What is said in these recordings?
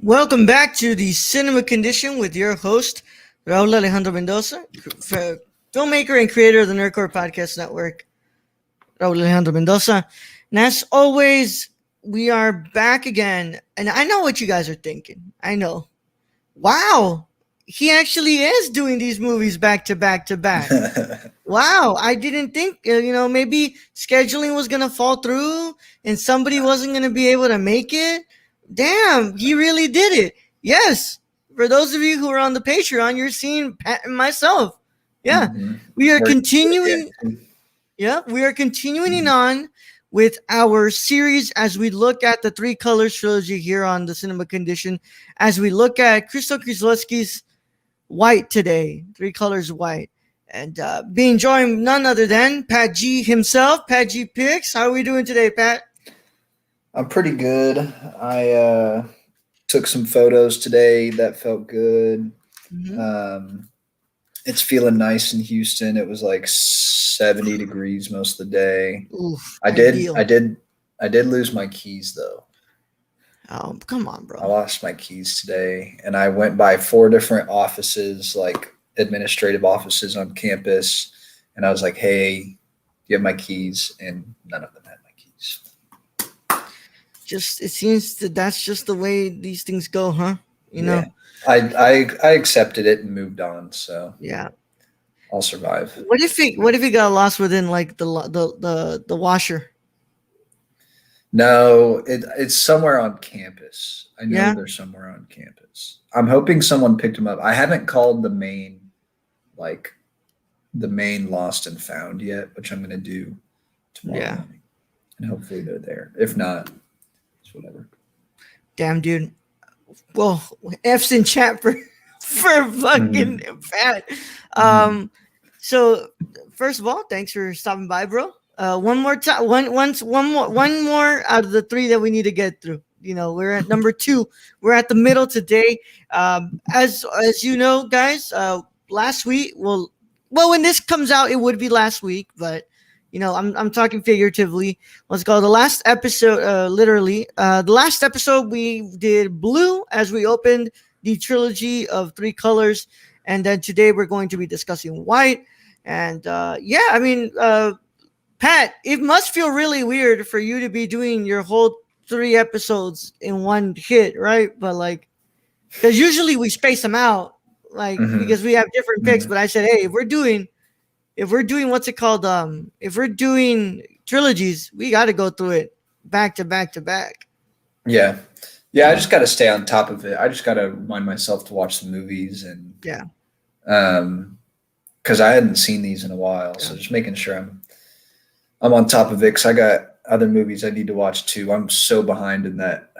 Welcome back to the Cinema Condition with your host, Raul Alejandro Mendoza, filmmaker and creator of the Nerdcore Podcast Network, Raul Alejandro Mendoza. And as always, we are back again. And I know what you guys are thinking. I know. Wow, he actually is doing these movies back to back to back. Wow, I didn't think, maybe scheduling was going to fall through and somebody wasn't going to be able to make it. Damn, he really did it. Yes. For those of you who are on the Patreon, you're seeing Pat and myself. Yeah. We are continuing. Yeah, we are continuing on with our series as we look at the Three Colors Trilogy here on the Cinema Condition, as we look at Krzysztof Kieslowski's White today, Three Colors White. And being joined none other than Pat G himself, Pat G Picks. How are we doing today, Pat? I'm pretty good. I took some photos today that felt good. It's feeling nice in Houston. It was like 70 degrees most of the day. Oof, I did lose my keys though. Oh, come on, bro. I lost my keys today, and I went by 4 different offices, like administrative offices on campus, and I was like, "Hey, do you have my keys?" And none of them had my keys. It seems that's just the way these things go, huh? You know. I accepted it and moved on. So yeah, I'll survive. What if it got lost within like the washer? No, it's somewhere on campus. I know they're somewhere on campus. I'm hoping someone picked them up. I haven't called the main lost and found yet, which I'm going to do tomorrow morning. And hopefully they're there. If not, it's whatever. Damn, dude. Well, F's in chat for fucking Pat. So first of all, thanks for stopping by, bro. One more time, one more out of the 3 that we need to get through. You know, we're at number 2. We're at the middle today. As you know, guys, last week. Well, when this comes out, it would be last week, but you know, I'm talking figuratively. Let's go. The last episode, literally, the last episode we did blue as we opened the trilogy of 3 colors, and then today we're going to be discussing white. And Pat, it must feel really weird for you to be doing your whole 3 episodes in one hit, right? But like, because usually we space them out, like because we have different picks. But I said, hey, if we're doing what's it called? If we're doing trilogies, we got to go through it back to back to back. Yeah. I just got to stay on top of it. I just got to remind myself to watch the movies and because I hadn't seen these in a while, so just making sure I'm on top of it. Because I got other movies I need to watch too. I'm so behind in that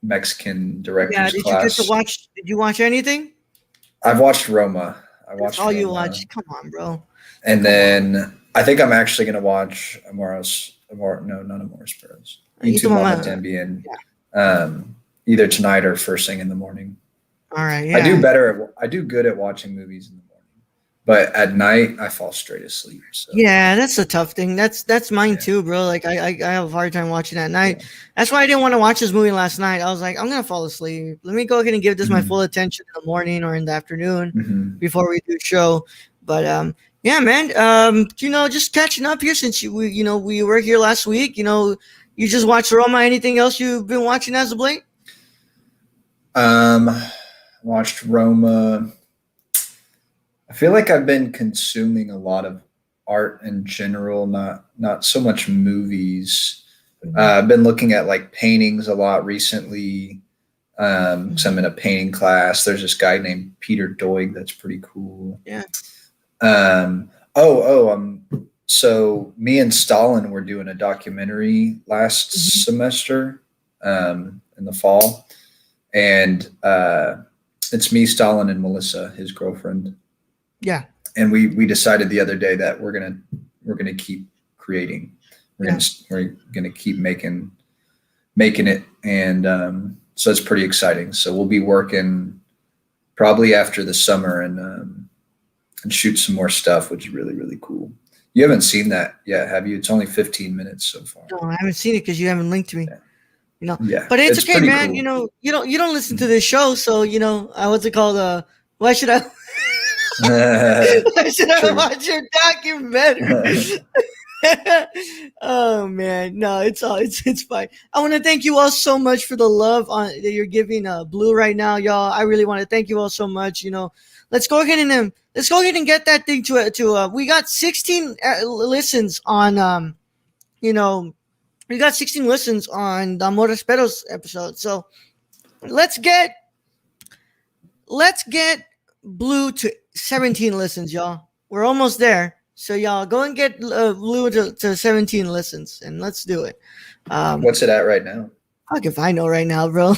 Mexican director's class. Did you get to watch? Did you watch anything? I've watched Roma. That's all you watched. Come on, bro. And then I think I'm actually going to watch Amores Perros. Mama Tambien, either tonight or first thing in the morning. All right. Yeah. I do good at watching movies in the morning, but at night I fall straight asleep. So. Yeah, that's a tough thing. That's mine too, bro. Like I have a hard time watching at night. Yeah. That's why I didn't want to watch this movie last night. I was like, I'm gonna fall asleep. Let me go ahead and give this my full attention in the morning or in the afternoon before we do the show. But yeah, man. Just catching up here since we were here last week. You know, you just watched Roma. Anything else you've been watching as of late? Watched Roma. I feel like I've been consuming a lot of art in general, not so much movies. I've been looking at like paintings a lot recently. Because I'm in a painting class. There's this guy named Peter Doig that's pretty cool. Yeah. So me and Stalin were doing a documentary last semester in the fall, and it's me, Stalin, and Melissa, his girlfriend. Yeah. And we decided the other day that we're gonna keep creating. We're gonna keep making it, and so it's pretty exciting. So we'll be working probably after the summer and shoot some more stuff, which is really, really cool. You haven't seen that yet, have you? It's only 15 minutes so far. No, I haven't seen it because you haven't linked to me. Yeah, But it's okay, pretty man. cool. You don't listen to this show, so what's it called? Why should I? Why should I True. watch your documentary? Oh man, no, it's fine. I want to thank you all so much for the love that you're giving Blue right now, y'all. I really want to thank you all so much. Let's go ahead and get that thing to we got 16 listens on we got 16 listens on the Amor Respetos episode. So let's get Blue to 17 listens, y'all. We're almost there. So y'all go and get Blue to 17 listens, and let's do it. What's it at right now? Fuck if I know right now, bro.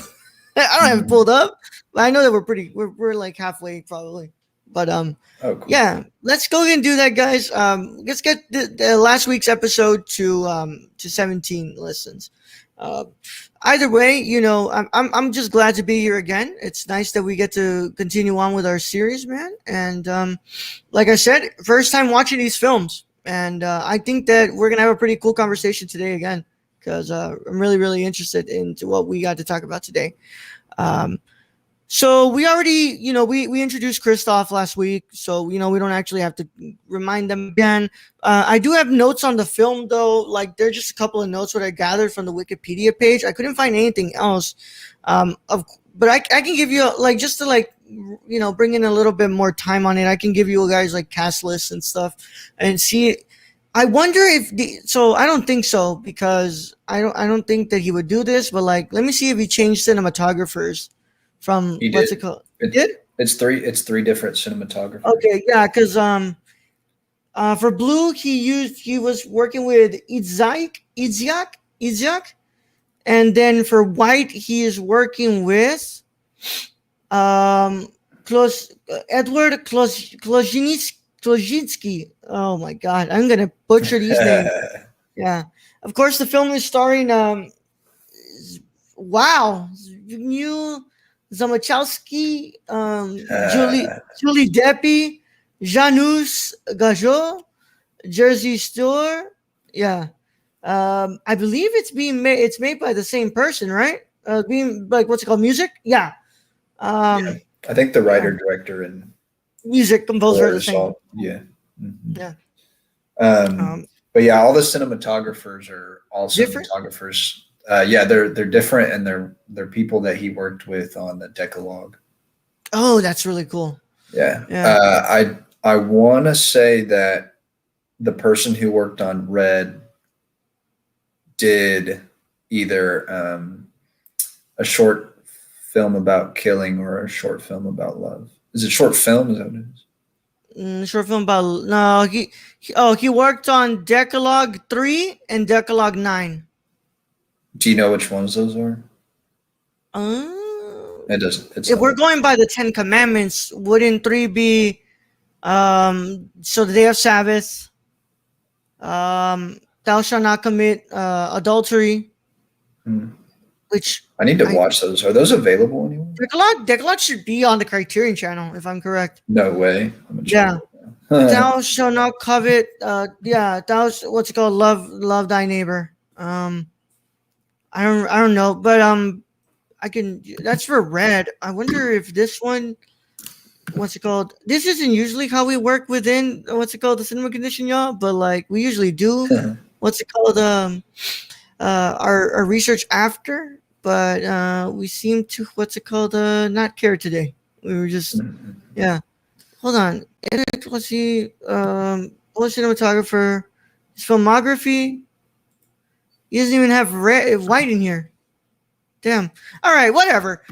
I don't have it pulled up, but I know that we're like halfway probably. But oh, cool. Yeah, let's go ahead and do that, guys. Let's get the last week's episode to 17 listens. Either way, I'm just glad to be here again. It's nice that we get to continue on with our series, man. And like I said, first time watching these films, and I think that we're gonna have a pretty cool conversation today again, because I'm really, really interested into what we got to talk about today. So we already, we introduced Christoph last week, so we don't actually have to remind them again. I do have notes on the film, though. Like, there's just a couple of notes what I gathered from the Wikipedia page. I couldn't find anything else. But I can give you just to bring in a little bit more time on it. I can give you guys like cast lists and stuff, and see. I wonder if I don't think so, because I don't think that he would do this. But let me see if he changed cinematographers. From what's it called? It's three different cinematographers. Okay, yeah, because for Blue he was working with Iziak, and then for White he is working with Edward Klozhinski. Oh my God, I'm gonna butcher these names. Yeah, of course the film is starring new Zamachowski, Julie Deppy, Janus Gajot, Jersey Store. Yeah. I believe it's made by the same person, right? Being what's it called? Music? Yeah. I think the writer, director, and music composer are the same. Yeah. Mm-hmm. Yeah. But yeah, all the cinematographers are all different? cinematographers. They're different, and they're people that he worked with on the Decalogue. Oh, that's really cool. Yeah. I want to say that the person who worked on Red did either a short film about killing or a short film about love. Is it short film? Is that what it is? Short film about he worked on Decalogue 3 and Decalogue 9. Do you know which ones those are? It doesn't. If we're going by the 10 Commandments, wouldn't 3 be so the day of Sabbath, thou shalt not commit adultery, which I need to watch those. Are those available anywhere? Decalogue should be on the Criterion channel, if I'm correct. No way. Yeah. Thou shalt not covet. What's it called? Love thy neighbor. I don't know, but I can. That's for Red. I wonder if this one, what's it called? This isn't usually how we work within the cinema condition, y'all. But we usually do. What's it called? Our research after, but we seem to not care today. We were just Hold on. Let's see. Cinematographer, his filmography. He doesn't even have white in here. Damn. All right, whatever.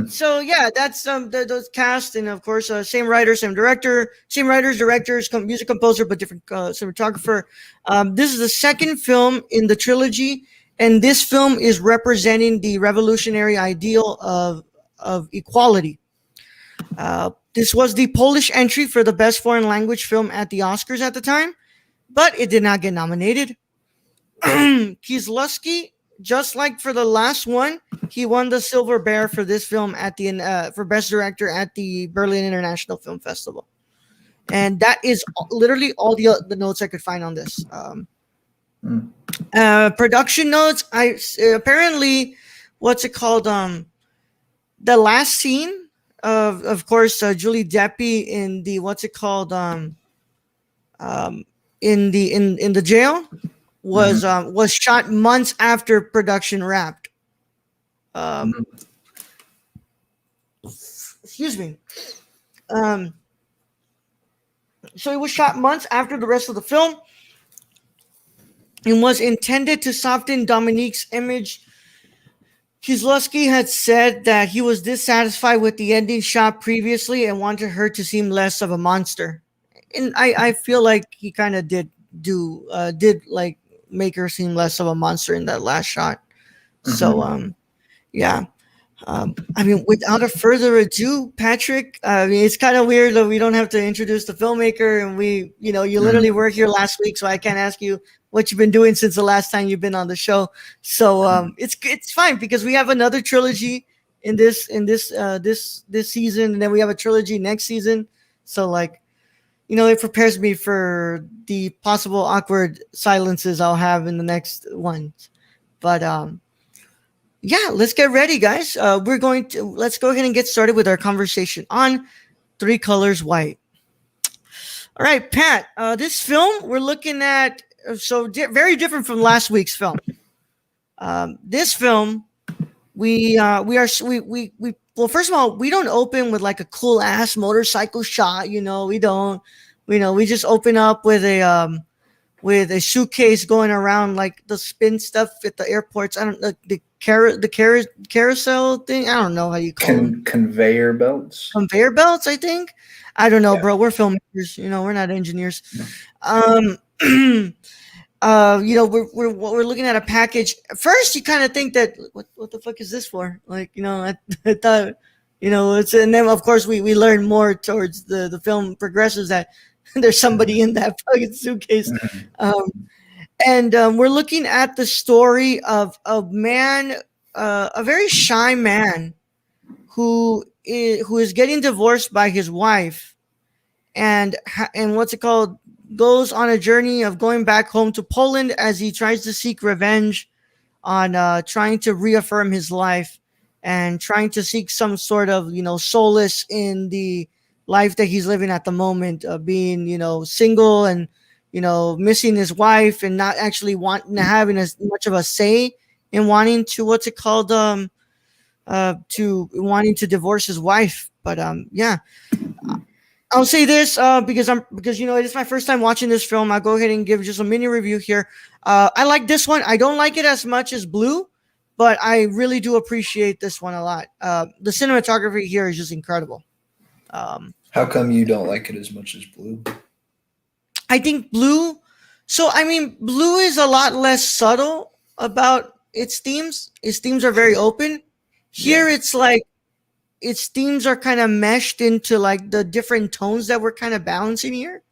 So yeah, that's those cast, and of course, same writer, same director, same writers, directors, music composer, but different cinematographer. This is the second film in the trilogy, and this film is representing the revolutionary ideal of equality. This was the Polish entry for the best foreign language film at the Oscars at the time, but it did not get nominated. Kieslowski, just like for the last one, he won the Silver Bear for this film at the for Best Director at the Berlin International Film Festival, and that is literally all the notes I could find on this. Production notes. Apparently, what's it called? The last scene of course, Julie Deppy in the what's it called? In the jail was shot months after production wrapped. Excuse me. So it was shot months after the rest of the film and was intended to soften Dominique's image. Kieslowski had said that he was dissatisfied with the ending shot previously and wanted her to seem less of a monster. And I feel like he kind of did like make her seem less of a monster in that last shot. So yeah. I mean, without a further ado, Patrick, I mean, it's kind of weird that we don't have to introduce the filmmaker, and you literally were here last week, so I can't ask you what you've been doing since the last time you've been on the show. So it's fine because we have another trilogy in this season, and then we have a trilogy next season. So like, it prepares me for the possible awkward silences I'll have in the next ones. But yeah, let's get ready, guys. Let's go ahead and get started with our conversation on Three Colors White. All right, Pat, this film we're looking at, very different from last week's film. This film, well, first of all, we don't open with like a cool ass motorcycle shot. We don't, we just open up with a suitcase going around like the spin stuff at the airports. I don't know, the carousel thing. I don't know how you call them. Conveyor belts. Conveyor belts, I think. I don't know, bro. We're filmmakers. We're not engineers. We're looking at a package. First, you kind of think that what the fuck is this for? Like, I thought, it's, and then of course we learn more towards the film progresses that there's somebody in that fucking suitcase. And we're looking at the story of a man, a very shy man who is getting divorced by his wife, and what's it called, goes on a journey of going back home to Poland as he tries to seek revenge on trying to reaffirm his life and trying to seek some sort of solace in the life that he's living at the moment, being single and missing his wife and not actually having as much of a say in wanting to wanting to divorce his wife. But yeah, I'll say this because it is my first time watching this film. I'll go ahead and give just a mini review here. I like this one. I don't like it as much as Blue, but I really do appreciate this one a lot. The cinematography here is just incredible. How come you don't like it as much as Blue? I think Blue is a lot less subtle about its themes. Its themes are very open. Here, it's like its themes are kind of meshed into like the different tones that we're kind of balancing here.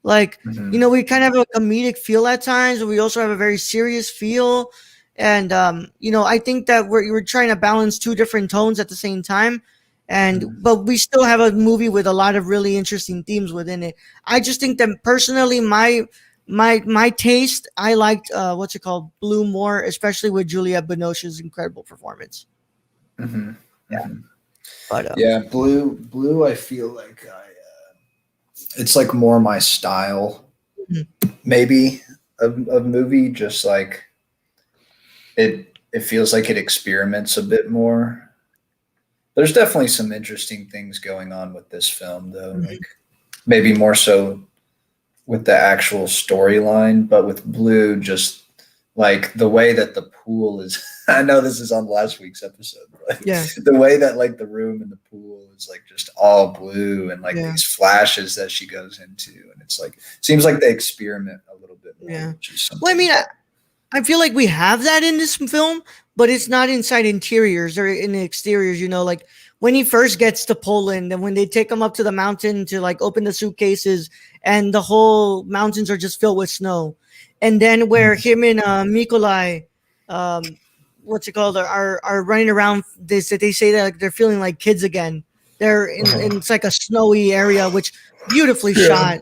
Like, we kind of have a comedic feel at times, but we also have a very serious feel. And, I think that we're trying to balance two different tones at the same time. But we still have a movie with a lot of really interesting themes within it. I just think that personally, my taste, I liked Blue more, especially with Juliette Binoche's incredible performance. But Blue. I feel like it's like more my style, maybe of movie. Just like it feels like it experiments a bit more. There's definitely some interesting things going on with this film, though. Like maybe more so with the actual storyline, but with Blue, just like the way that the pool is. I know this is on last week's episode, but the way that like the room and the pool is like just all blue, and like these flashes that she goes into, and it's like seems like they experiment a little bit more. Yeah. Well, I mean, I feel like we have that in this film, but it's not inside interiors or in the exteriors, like when he first gets to Poland and when they take him up to the mountain to like open the suitcases and the whole mountains are just filled with snow. And then where him and Mikolai, are running around, they say that like, they're feeling like kids again. They're in it's like a snowy area, which beautifully shot.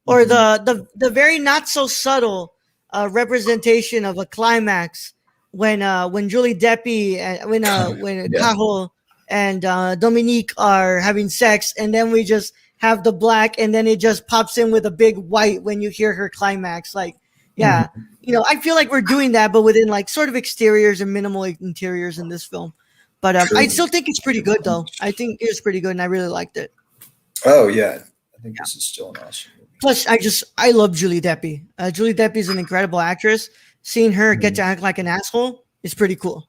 Or the very not so subtle representation of a climax when Julie Deppy and when Yeah. Cajo and Dominique are having sex, and then we just have the black, and then it just pops in with a big white when you hear her climax. Like, yeah, I feel like we're doing that, but within like sort of exteriors and minimal interiors in this film. But I True. still think it's pretty good, though. I think it's pretty good, and I really liked it. Oh yeah, I think this is still an awesome movie. Plus, I love Julie Deppy. Julie Deppy is an incredible actress. Seeing her get to act like an asshole is pretty cool.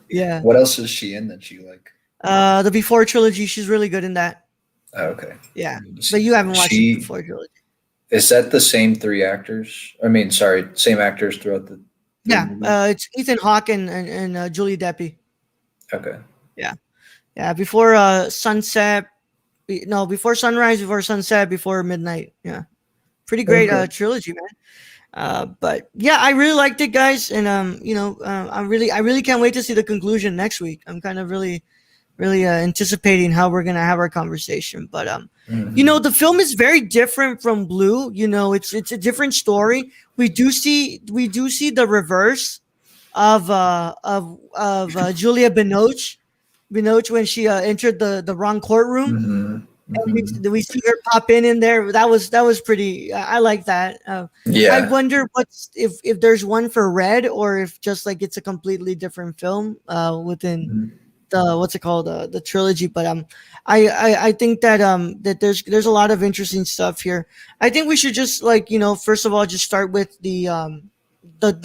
Yeah. What else is she in that you like? The Before trilogy, she's really good in that. Oh, okay. Yeah, but you haven't watched the Before trilogy. Is that the same three actors? I mean, sorry, same actors throughout the. Yeah, it's Ethan Hawke and Julie Deppy. Okay. Yeah. Before sunset, before sunrise, before sunset, before midnight. Yeah, pretty great trilogy, man. But yeah, I really liked it, guys, and I really can't wait to see the conclusion next week. I'm kind of really anticipating how we're gonna have our conversation. But the film is very different from Blue. It's a different story. We do see the reverse of Julia Binoche when she entered the wrong courtroom. And we see her pop in there. That was pretty. I like that. Yeah. I wonder if there's one for Red, or if just like it's a completely different film within the what's it called, the trilogy. But I think that that there's a lot of interesting stuff here. I think we should just first of all just start with the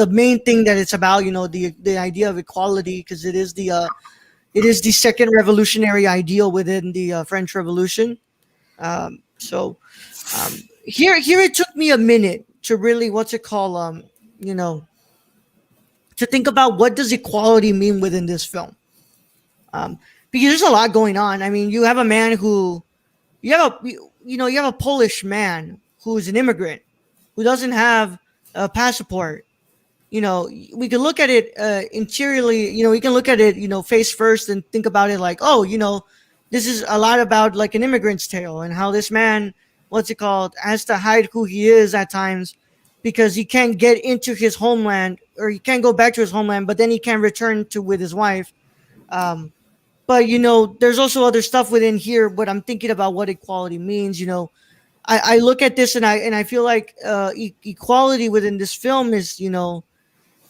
main thing that it's about. The idea of equality, because it is the second revolutionary ideal within the French Revolution. So here it took me a minute to really to think about what does equality mean within this film. Because there's a lot going on. I mean, you have a man you have a Polish man who's an immigrant who doesn't have a passport. We can look at it interiorly. We can look at it, face first, and think about it like, this is a lot about like an immigrant's tale and how this man, has to hide who he is at times because he can't get into his homeland, or he can't go back to his homeland, but then he can return with his wife. But there's also other stuff within here. But I'm thinking about what equality means. I look at this and I feel like equality within this film is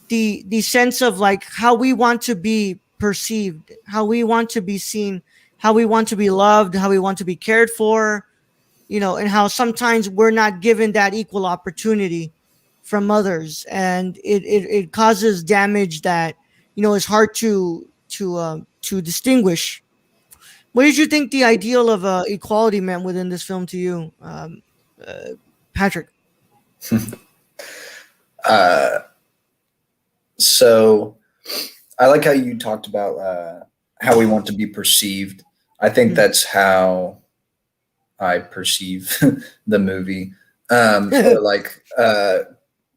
the sense of like how we want to be perceived, how we want to be seen, how we want to be loved, how we want to be cared for, and how sometimes we're not given that equal opportunity from others, and it causes damage that is hard to distinguish. What did you think the ideal of equality meant within this film to you, Patrick? So I like how you talked about how we want to be perceived. I think that's how I perceive the movie. For like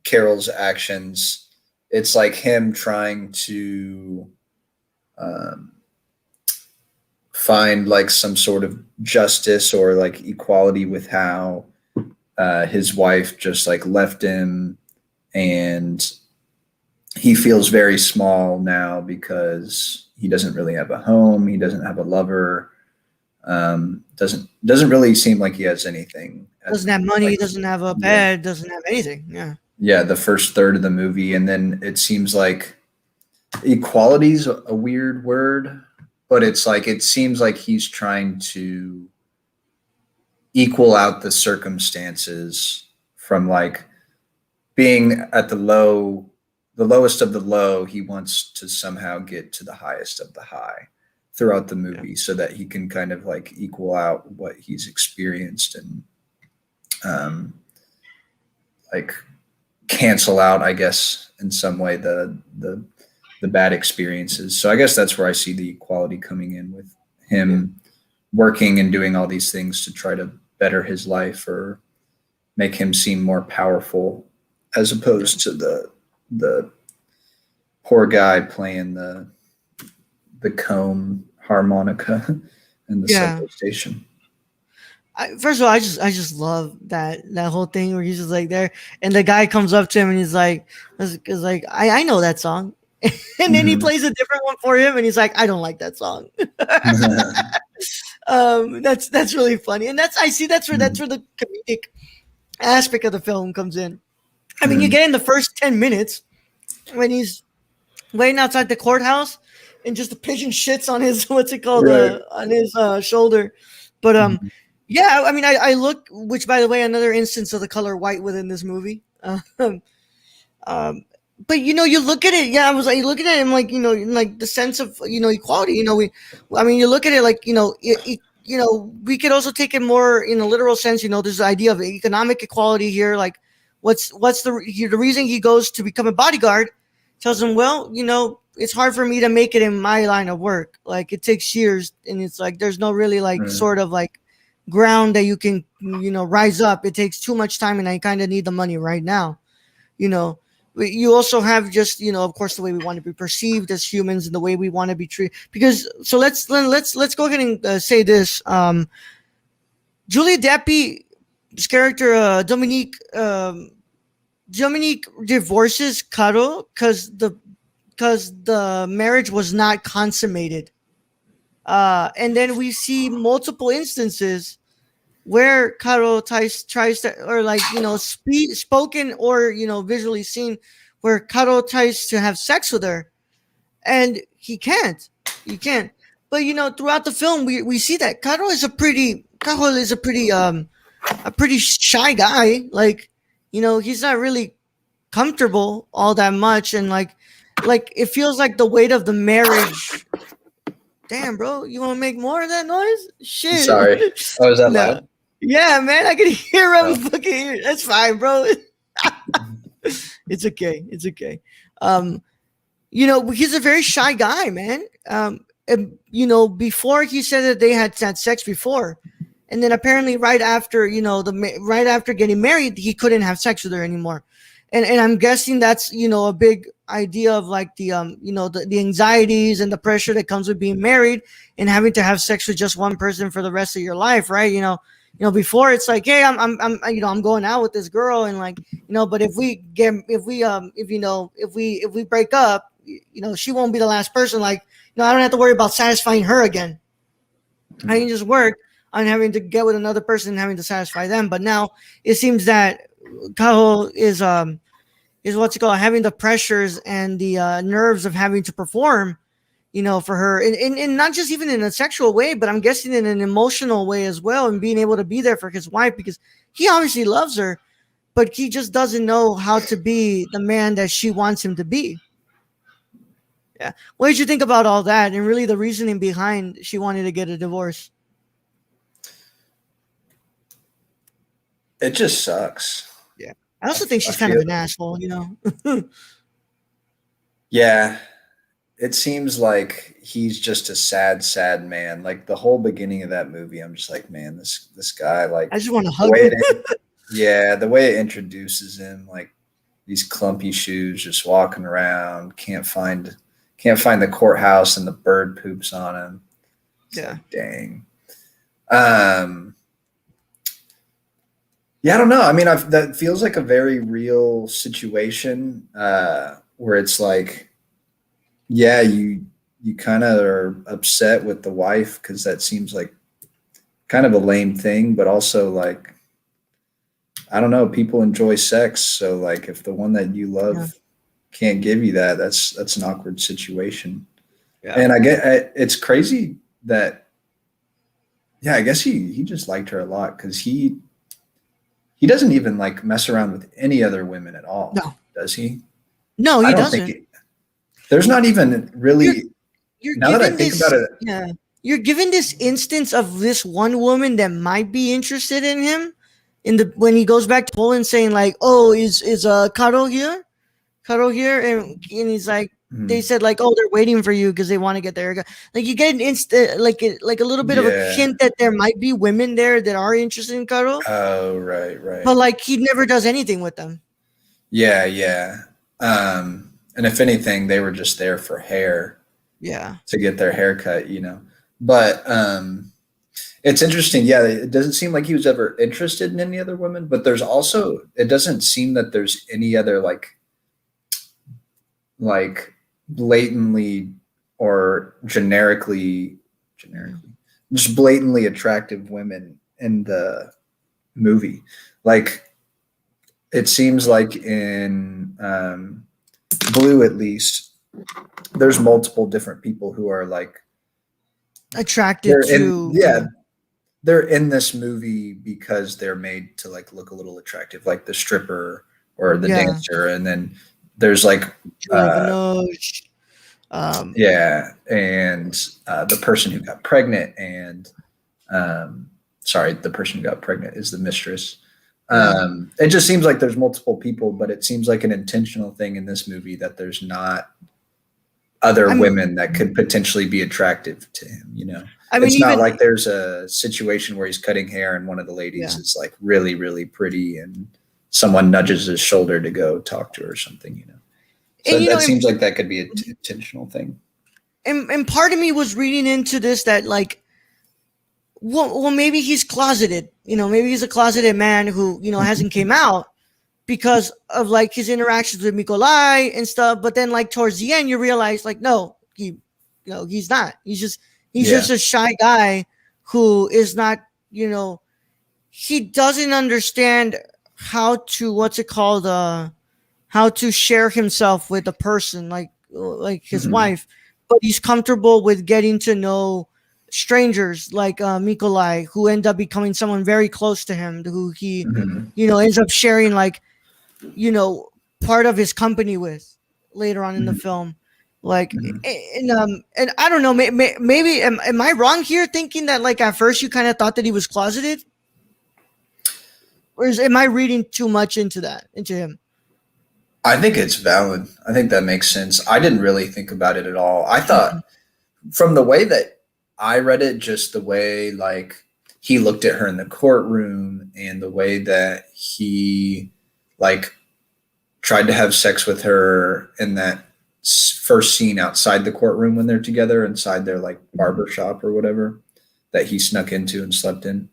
Carol's actions, it's like him trying to find like some sort of justice or like equality with how his wife just like left him, and he feels very small now because he doesn't really have a home. He doesn't have a lover. Doesn't really seem like he has anything. Doesn't have money. Doesn't have a bed. Doesn't have anything. Yeah. Yeah. The first third of the movie, and then it seems like equality's a weird word, but it's like it seems like he's trying to equal out the circumstances from like being at the lowest of the low. He wants to somehow get to the highest of the high throughout the movie, so that he can kind of like equal out what he's experienced and like cancel out, I guess, in some way the bad experiences. So I guess that's where I see the equality coming in, with him working and doing all these things to try to better his life or make him seem more powerful, as opposed to the poor guy playing the comb harmonica in the subway station. First of all, I just love that whole thing where he's just like there, and the guy comes up to him and he's like, "Is like I know that song," and then he Mhm. plays a different one for him, and he's like, "I don't like that song." That's really funny, and that's where the comedic aspect of the film comes in. I mean, you get in the first 10 minutes when he's waiting outside the courthouse, and just the pigeon shits on his what's it called Right. on his shoulder, but Mhm. yeah, I mean, I look, which by the way, another instance of the color white within this movie. Um, but you look at it. Yeah, I was like, you look at it, and like, like the sense of equality. I mean, you look at it like we could also take it more in a literal sense. There's the idea of economic equality here. Like, what's the reason he goes to become a bodyguard? Tells him, well, it's hard for me to make it in my line of work. Like, it takes years, and it's like there's no really like Right. sort of like ground that you can rise up. It takes too much time, and I kind of need the money right now. you know you also have just of course the way we want to be perceived as humans and the way we want to be treated, because so let's go ahead and say this. Julia Deppi's character, Dominique divorces Caro because the marriage was not consummated, and then we see multiple instances where Caro tries to, or like spoken or visually seen, where Caro tries to have sex with her, and he can't. But throughout the film, we see that Caro is a pretty shy guy. Like, he's not really comfortable all that much, and like it feels like the weight of the marriage. Damn, bro, you want to make more of that noise? Shit. Sorry. Oh, is that No. loud? Yeah, man, I can hear him Oh. fucking hear. That's fine, bro. It's okay. It's okay. Um, he's a very shy guy, man. And, before he said that they had sex before, and then apparently right after, right after getting married, he couldn't have sex with her anymore. And I'm guessing that's a big idea of like the the anxieties and the pressure that comes with being married and having to have sex with just one person for the rest of your life, right? Before it's like, hey, I'm going out with this girl, and like, but if we break up, she won't be the last person. Like, I don't have to worry about satisfying her again. I can just work on having to get with another person and having to satisfy them. But now it seems that Kaho is what's it called, having the pressures and the nerves of having to perform, for her, and not just even in a sexual way, but I'm guessing in an emotional way as well, and being able to be there for his wife, because he obviously loves her, but he just doesn't know how to be the man that she wants him to be. Yeah. What did you think about all that, and really the reasoning behind she wanted to get a divorce? It just sucks. Yeah. I also think she's I kind of feel- an asshole, Yeah. It seems like he's just a sad man. Like the whole beginning of that movie, I'm just like, man, this guy, like I just want to the hug way him. the way it introduces him, like these clumpy shoes, just walking around, can't find the courthouse, and the bird poops on him. It's Yeah. like, dang. Yeah, I don't know. I mean, that feels like a very real situation, where it's like, yeah, you kind of are upset with the wife because that seems like kind of a lame thing, but also like, I don't know, people enjoy sex, so like if the one that you Yeah. love can't give you that, that's an awkward situation. Yeah. And it's crazy that, yeah, I guess he just liked her a lot, because he doesn't even like mess around with any other women at all, No. does he? No, I he don't think doesn't. there's not even really. You're Now that I given think this, about it, yeah, you're given this instance of this one woman that might be interested in him, when he goes back to Poland, saying like, oh, is Caro here, and he's like, they said like, oh, they're waiting for you because they want to get there. Like, you get an instant, like a little bit of a yeah. hint that there might be women there that are interested in Caro, Oh, right. but like he never does anything with them. Yeah. And if anything, they were just there for hair, Yeah. to get their hair cut, But It's interesting. Yeah, it doesn't seem like he was ever interested in any other women, but there's also, it doesn't seem that there's any other like blatantly or generically, just blatantly attractive women in the movie. Like, it seems like in Blue, at least, there's multiple different people who are like attracted to. They're in this movie because they're made to like look a little attractive, like the stripper or the dancer, and then there's like and the person who got pregnant, and the person who got pregnant is the mistress. It just seems like there's multiple people, but it seems like an intentional thing in this movie that there's not other women that could potentially be attractive to him, you know. I mean, it's not like there's a situation where he's cutting hair and one of the ladies is like really, really pretty and someone nudges his shoulder to go talk to her or something, you know. So that seems like that could be an intentional thing. And part of me was reading into this that like, well, maybe he's closeted, you know, maybe he's a closeted man who, you know, hasn't came out because of like his interactions with Nikolai and stuff. But then like towards the end, you realize like, no, he's not. He's just a shy guy who is not, you know, he doesn't understand how to, how to share himself with a person like his wife, but he's comfortable with getting to know strangers like Nikolai, who end up becoming someone very close to him, who he, you know, ends up sharing like, you know, part of his company with later on in the film. Like, and I don't know, maybe am I wrong here thinking that like at first you kind of thought that he was closeted, or am I reading too much into him? I think it's valid. I think that makes sense. I didn't really think about it at all. I thought from the way that I read it, just the way like he looked at her in the courtroom and the way that he like tried to have sex with her in that first scene outside the courtroom when they're together inside their like barber shop or whatever that he snuck into and slept in.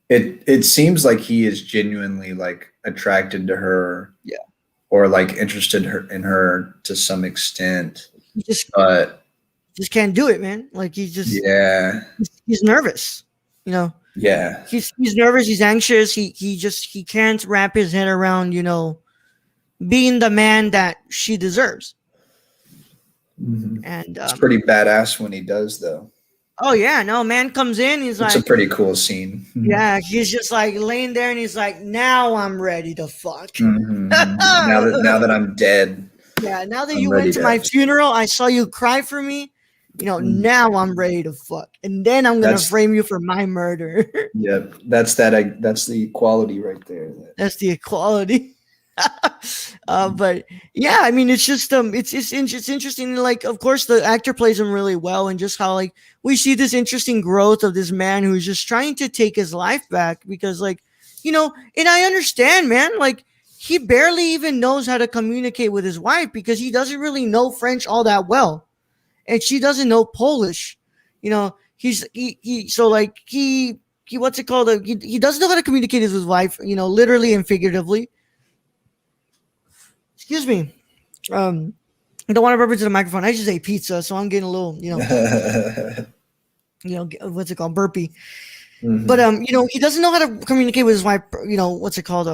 It seems like he is genuinely like attracted to her, or like interested in her to some extent. But just can't do it, man. Like he's just he's nervous, you know. Yeah, he's nervous. He's anxious. He can't wrap his head around, you know, being the man that she deserves. And it's pretty badass when he does, though. Oh yeah, no, man comes in. He's like, it's a pretty cool scene. Yeah, he's just like laying there, and he's like, "Now I'm ready to fuck." Now that I'm dead. Yeah, now that you went to my funeral, I saw you cry for me. You know, now I'm ready to fuck, and then I'm gonna frame you for my murder. Yep, that's the equality right there. That's the equality. But yeah, I mean, it's just it's interesting. Like, of course, the actor plays him really well, and just how like we see this interesting growth of this man who's just trying to take his life back because, like, you know, and I understand, man, like he barely even knows how to communicate with his wife because he doesn't really know French all that well, and she doesn't know Polish. You know, he what's it called? He doesn't know how to communicate with his wife. You know, literally and figuratively. Excuse me. I don't want to burp into the microphone. I just ate pizza, so I'm getting a little, you know, what's it called, burpy. But you know, he doesn't know how to communicate with his wife. You know, what's it called?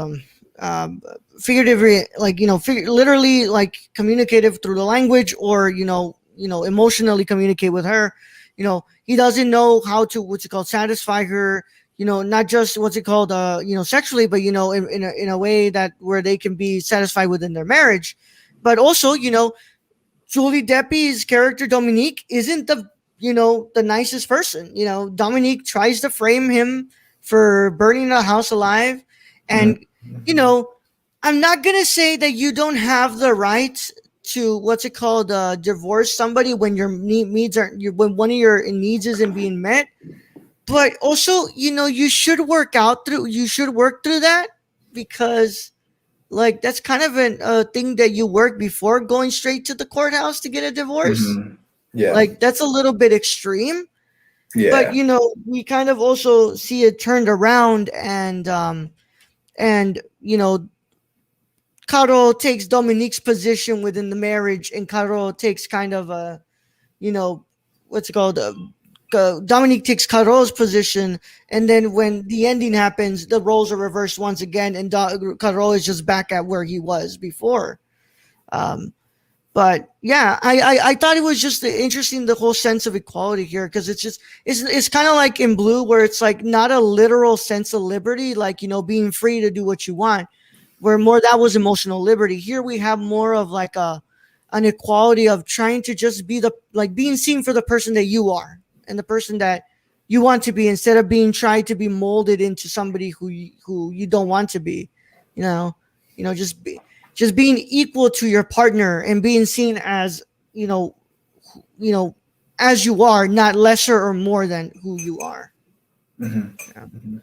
Figuratively, like, you know, literally, like communicative through the language, or you know, emotionally communicate with her. You know, he doesn't know how to satisfy her. You know, not just you know, sexually, but you know, in a way that where they can be satisfied within their marriage. But also, you know, Julie Deppi's character Dominique isn't the nicest person. You know, Dominique tries to frame him for burning the house alive, and you know, I'm not gonna say that you don't have the right to divorce somebody when your needs when one of your needs isn't being met. But also, you know, you should work through that, because like that's kind of a thing that you work before going straight to the courthouse to get a divorce. Yeah, like that's a little bit extreme. But Yeah. we kind of also see it turned around, and Caro takes Dominique's position within the marriage, and Caro takes kind of a, what's it called? Dominique takes Caro's position, and then when the ending happens, the roles are reversed once again, and Caro is just back at where he was before. But yeah, I thought it was just interesting, the whole sense of equality here, because it's kind of like in Blue, where it's like not a literal sense of liberty, like being free to do what you want, where more that was emotional liberty. Here we have more of like an equality of trying to just be being seen for the person that you are and the person that you want to be, instead of being tried to be molded into somebody who you don't want to be. Just being equal to your partner and being seen as as you are, not lesser or more than who you are. Mm-hmm. Yeah. Mm-hmm.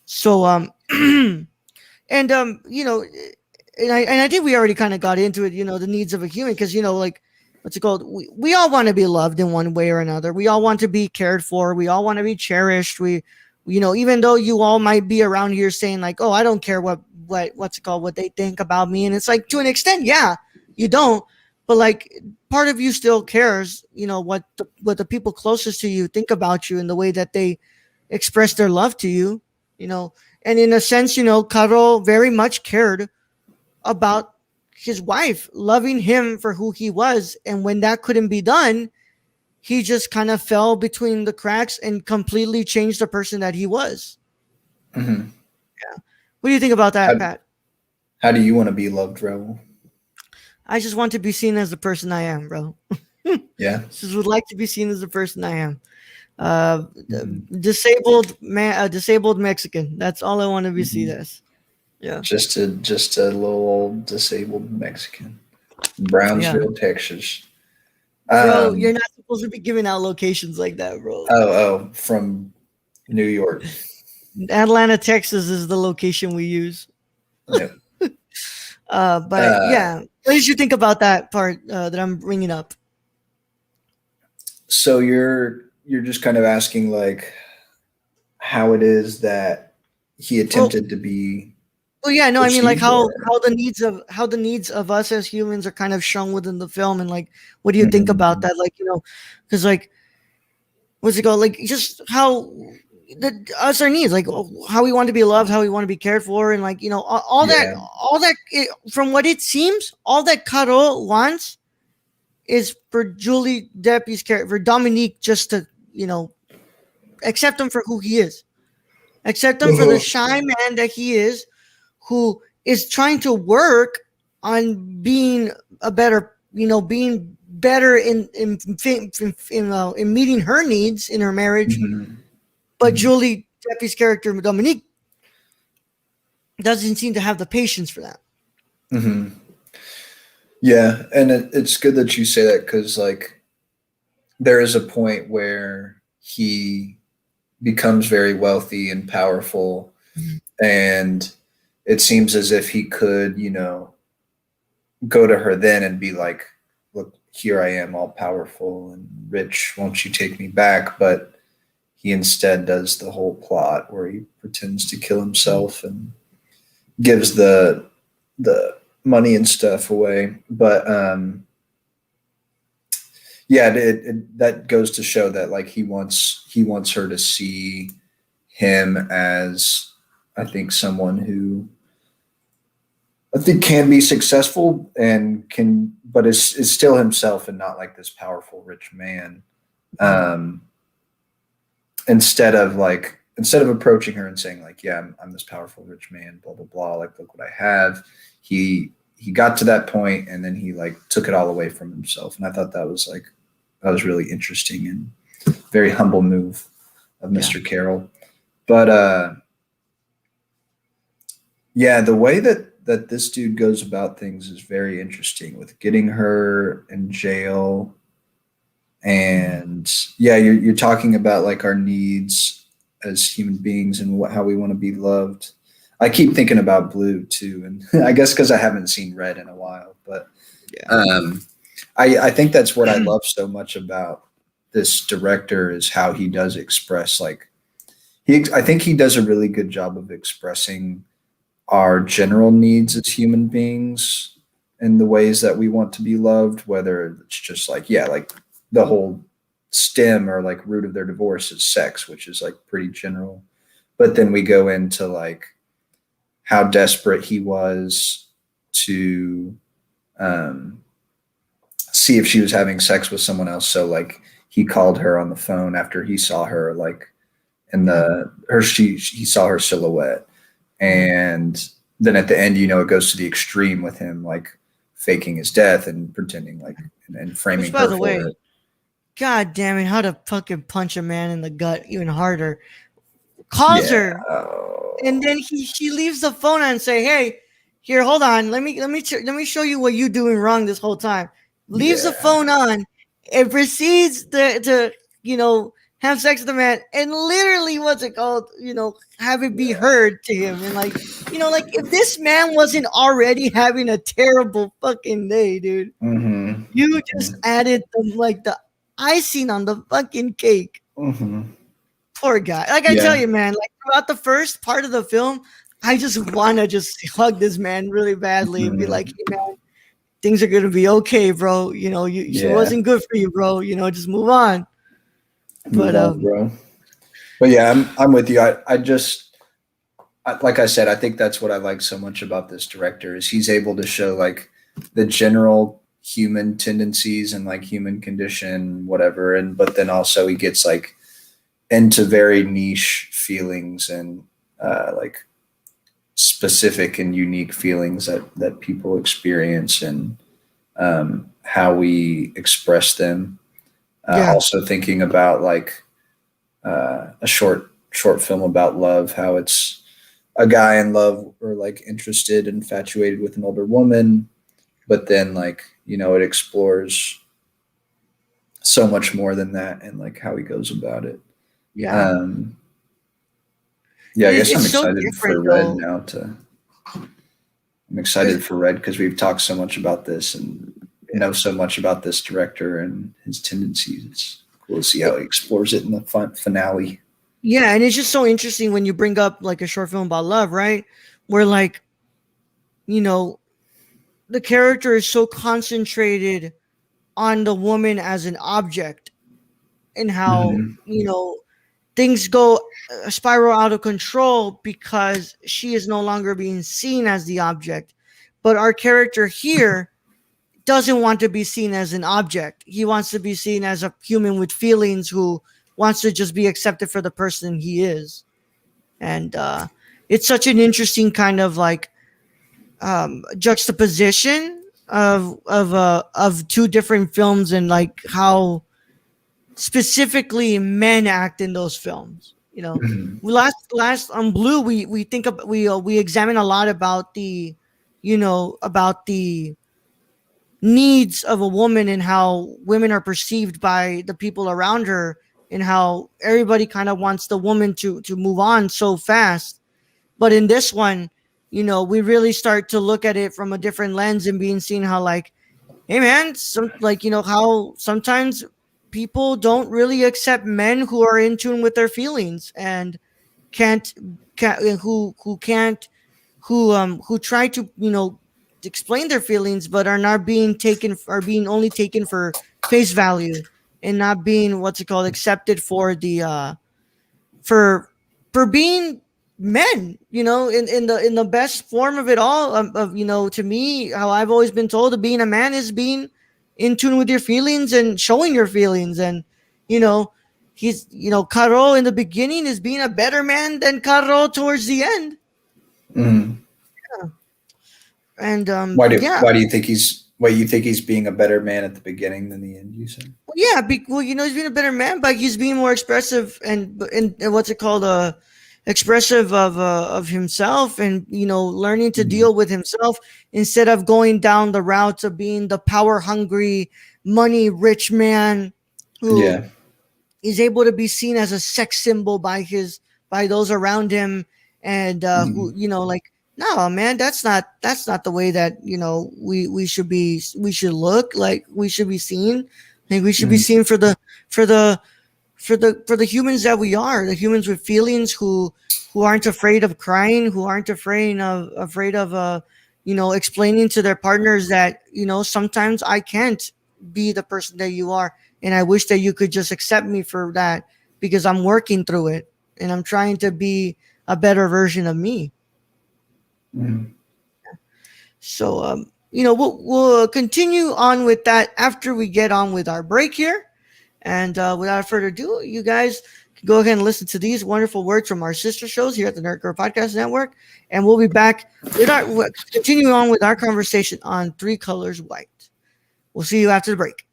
So and I think we already kind of got into it, the needs of a human, because like, what's it called, we all want to be loved in one way or another. We all want to be cared for. We all want to be cherished. We even though you all might be around here saying like, oh, I don't care what's it called, what they think about me, and it's like, to an extent, yeah, you don't, but like, part of you still cares, what the people closest to you think about you and the way that they express their love to you. And in a sense, Caro very much cared about his wife, loving him for who he was. And when that couldn't be done, he just kind of fell between the cracks and completely changed the person that he was. Mm-hmm. Yeah. What do you think about that, Pat? How do you want to be loved, Raul? I just want to be seen as the person I am, bro. Yeah. Just would like to be seen as the person I am. Disabled man, disabled Mexican. That's all I want to be seen as. Yeah. Just a little old disabled Mexican, Brownsville, Texas. Bro, you're not supposed to be giving out locations like that, bro. Oh, from New York. Atlanta, Texas is the location we use. Yep. But yeah, what did you think about that part that I'm bringing up? So you're just kind of asking like how it is that he attempted to be. Well, yeah, no, I mean, like how or- the needs of us as humans are kind of shown within the film, and like, what do you think about that? Like, because like, what's it called? Like, just how our needs, like how we want to be loved, how we want to be cared for, and like, all that. From what it seems, all that Caro wants is for Julie Depp's character, for Dominique, just to accept him for who he is, accept him for the shy man that he is, who is trying to work on being a better, being better in meeting her needs in her marriage. Mm-hmm. But Julie Depp's character, Dominique, doesn't seem to have the patience for that. Mm-hmm. Yeah, and it's good that you say that, because like there is a point where he becomes very wealthy and powerful, and it seems as if he could, go to her then and be like, look, here I am, all powerful and rich, won't you take me back? But he instead does the whole plot where he pretends to kill himself and gives the money and stuff away. But yeah, that goes to show that like he wants her to see him as, I think, someone who I think can be successful and but is still himself and not like this powerful rich man. Instead of approaching her and saying like, yeah, I'm this powerful rich man, blah blah blah, like look what I have. He got to that point and then he like took it all away from himself, and I thought that was really interesting and very humble move of Mr. Carroll. But yeah, the way that this dude goes about things is very interesting, with getting her in jail. And yeah, you're talking about like our needs as human beings and how we want to be loved. I keep thinking about Blue too, and I guess because I haven't seen Red in a while, but I think that's what I love so much about this director is how he does express, like, I think he does a really good job of expressing our general needs as human beings in the ways that we want to be loved, whether it's just like, yeah, like the whole stem or like root of their divorce is sex, which is like pretty general. But then we go into like how desperate he was to see if she was having sex with someone else. So like he called her on the phone after he saw her, like in he saw her silhouette. And then at the end, you know, it goes to the extreme with him like faking his death and pretending like and framing Which, by her the for way, it. God damn it, how to fucking punch a man in the gut even harder. Calls her, and then she leaves the phone and say, "Hey, here, hold on. Let me show you what you're doing wrong this whole time." Leaves the phone on and proceeds to you know, have sex with the man, and literally, what's it called? You know, have it be heard to him, and like, you know, like if this man wasn't already having a terrible fucking day, dude, you just added the icing on the fucking cake. Poor guy. Like I tell you, man, like throughout the first part of the film, I just want to just hug this man really badly and be like, hey, man, things are going to be okay, bro. You know, she wasn't good for you, bro. You know, just move on. Bro. But yeah, I'm with you. I just, like I said, I think that's what I like so much about this director is he's able to show like the general human tendencies and like human condition, whatever. And, but then also he gets like into very niche feelings and like specific and unique feelings that people experience and how we express them. Also thinking about like a short film about love, how it's a guy in love or like interested, infatuated with an older woman, but then like, you know, it explores so much more than that and like how he goes about it. I guess I'm excited for Red now. I'm excited for Red because we've talked so much about this and know so much about this director and his tendencies. It's cool to see how he explores it in the finale. Yeah, and it's just so interesting when you bring up like a short film about love, right? Where like, you know, the character is so concentrated on the woman as an object and how, you know, things go spiral out of control because she is no longer being seen as the object. But our character here doesn't want to be seen as an object. He wants to be seen as a human with feelings who wants to just be accepted for the person he is. And it's such an interesting kind of like juxtaposition of two different films and like how specifically men act in those films. You know, last on Blue, we think of we examine a lot about the, you know, about the needs of a woman and how women are perceived by the people around her and how everybody kind of wants the woman to move on so fast. But in this one, you know, we really start to look at it from a different lens and being seen how like, hey man, some like, you know, how sometimes people don't really accept men who are in tune with their feelings and who try to, you know, explain their feelings but are being only taken for face value and not being what's it called accepted for the for being men, you know, in the best form of it all. Of you know, to me, how I've always been told of being a man is being in tune with your feelings and showing your feelings. And you know, he's, you know, Caro in the beginning is being a better man than Caro towards the end. And why do you think he's being a better man at the beginning than the end, you said? Well, you know, he's being a better man, but he's being more expressive and what's it called, expressive of himself, and you know, learning to deal with himself instead of going down the route of being the power hungry, money rich man who is able to be seen as a sex symbol by those around him, and who, you know, like, no man, that's not the way that, you know, we should look like. We should be seen. I think we should be seen for for the humans that we are, the humans with feelings who aren't afraid of crying, who aren't afraid of explaining to their partners that, sometimes I can't be the person that you are, and I wish that you could just accept me for that, because I'm working through it and I'm trying to be a better version of me. Mm. So we'll continue on with that after we get on with our break here. And without further ado, you guys can go ahead and listen to these wonderful words from our sister shows here at the Nerdcore Podcast Network. And we'll be back with continuing on with our conversation on Three Colors White. We'll see you after the break.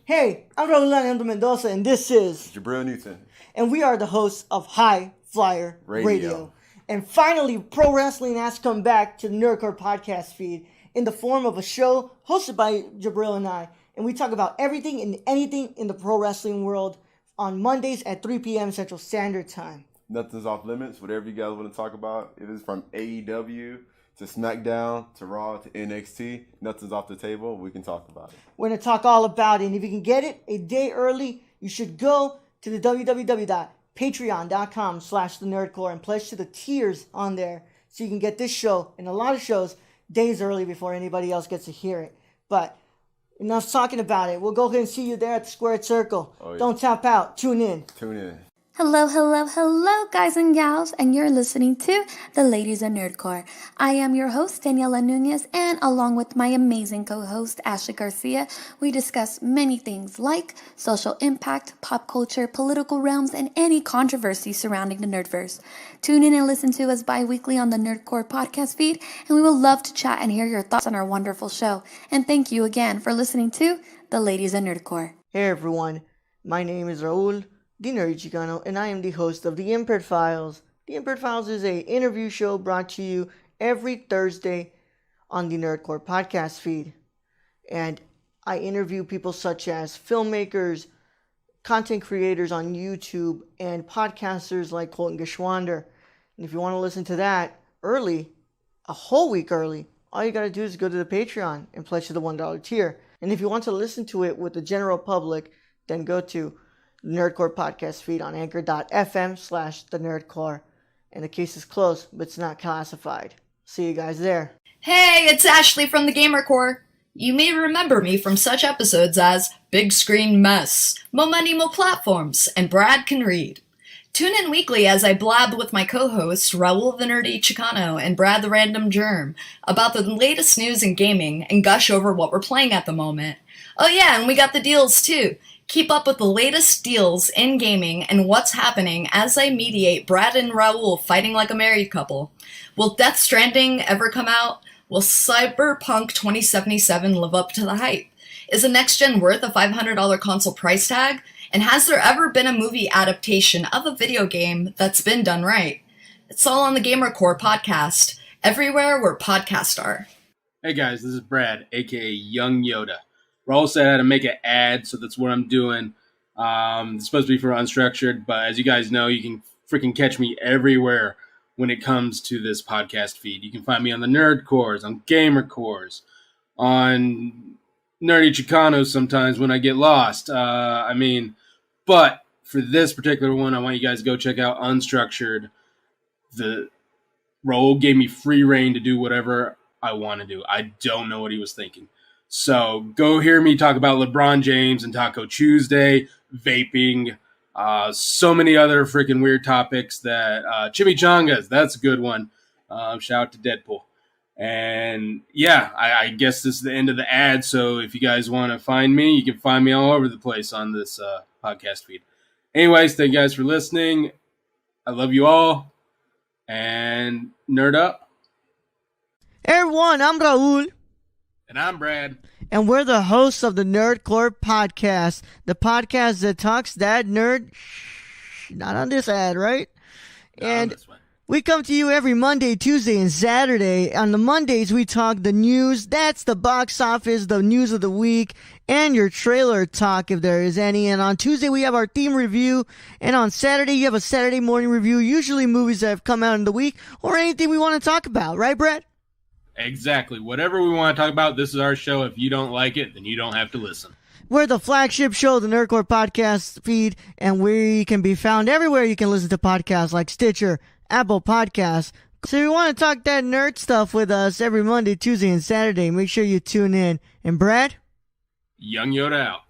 Hey, I'm Raul Alejandro Mendoza, and this is Jabril Newton. And we are the hosts of High Flyer Radio. And finally, pro wrestling has come back to the Nerdcore Podcast feed in the form of a show hosted by Jabril and I. And we talk about everything and anything in the pro wrestling world on Mondays at 3 p.m. Central Standard Time. Nothing's off limits. Whatever you guys want to talk about, if it's from AEW to SmackDown to Raw to NXT, nothing's off the table. We can talk about it. We're going to talk all about it. And if you can get it a day early, you should go to the www.patreon.com/thenerdcore and pledge to the tiers on there so you can get this show and a lot of shows days early before anybody else gets to hear it. But enough talking about it. We'll go ahead and see you there at the Squared Circle. Oh, yeah. Don't tap out. Tune in. Hello, guys and gals, and you're listening to The Ladies of Nerdcore. I am your host, Daniela Nunez, and along with my amazing co-host, Ashley Garcia, we discuss many things like social impact, pop culture, political realms, and any controversy surrounding the Nerdverse. Tune in and listen to us bi-weekly on the Nerdcore podcast feed, and we will love to chat and hear your thoughts on our wonderful show. And thank you again for listening to The Ladies of Nerdcore. Hey everyone, my name is Raul, the Nerdy Chicano, and I am the host of The Impaired Files. The Impaired Files is an interview show brought to you every Thursday on the Nerdcore podcast feed. And I interview people such as filmmakers, content creators on YouTube, and podcasters like Colton Geschwander. And if you want to listen to that early, a whole week early, all you got to do is go to the Patreon and pledge to the $1 tier. And if you want to listen to it with the general public, then go to Nerdcore podcast feed on anchor.fm/the Nerdcore. And the case is closed, but it's not classified. See you guys there. Hey, it's Ashley from the Gamer Core. You may remember me from such episodes as Big Screen Mess, Mo Money Mo Platforms, and Brad Can Read. Tune in weekly as I blab with my co-hosts Raul the Nerdy Chicano and Brad the Random Germ about the latest news in gaming and gush over what we're playing at the moment. Oh yeah, and we got the deals too. Keep up with the latest deals in gaming and what's happening as I mediate Brad and Raul fighting like a married couple. Will Death Stranding ever come out? Will Cyberpunk 2077 live up to the hype? Is a next-gen worth a $500 console price tag? And has there ever been a movie adaptation of a video game that's been done right? It's all on the Gamer Core podcast, everywhere where podcasts are. Hey guys, this is Brad, aka Young Yoda. Raul said I had to make an ad, so that's what I'm doing. It's supposed to be for Unstructured, but as you guys know, you can freaking catch me everywhere when it comes to this podcast feed. You can find me on the Nerd Cores, on Gamer Cores, on Nerdy Chicano sometimes when I get lost. But for this particular one, I want you guys to go check out Unstructured. The Raul gave me free reign to do whatever I want to do. I don't know what he was thinking. So go hear me talk about LeBron James and Taco Tuesday, vaping, so many other freaking weird topics that chimichangas, that's a good one. Shout out to Deadpool. And yeah, I guess this is the end of the ad. So if you guys want to find me, you can find me all over the place on this podcast feed. Anyways, thank you guys for listening. I love you all. And nerd up. Hey everyone, I'm Raul. And I'm Brad. And we're the hosts of the Nerdcore Podcast. The podcast that talks that nerd. Not on this ad, right? Not and on this one. We come to you every Monday, Tuesday, and Saturday. On the Mondays, we talk the news. That's the box office, the news of the week, and your trailer talk if there is any. And on Tuesday, we have our theme review. And on Saturday, you have a Saturday morning review, usually movies that have come out in the week or anything we want to talk about. Right, Brett? Exactly. Whatever we want to talk about, this is our show. If you don't like it, then you don't have to listen. We're the flagship show of the Nerdcore podcast feed, and we can be found everywhere you can listen to podcasts like Stitcher, Apple Podcasts. So if you want to talk that nerd stuff with us every Monday, Tuesday, and Saturday, make sure you tune in. And Brad? Young Yoda out.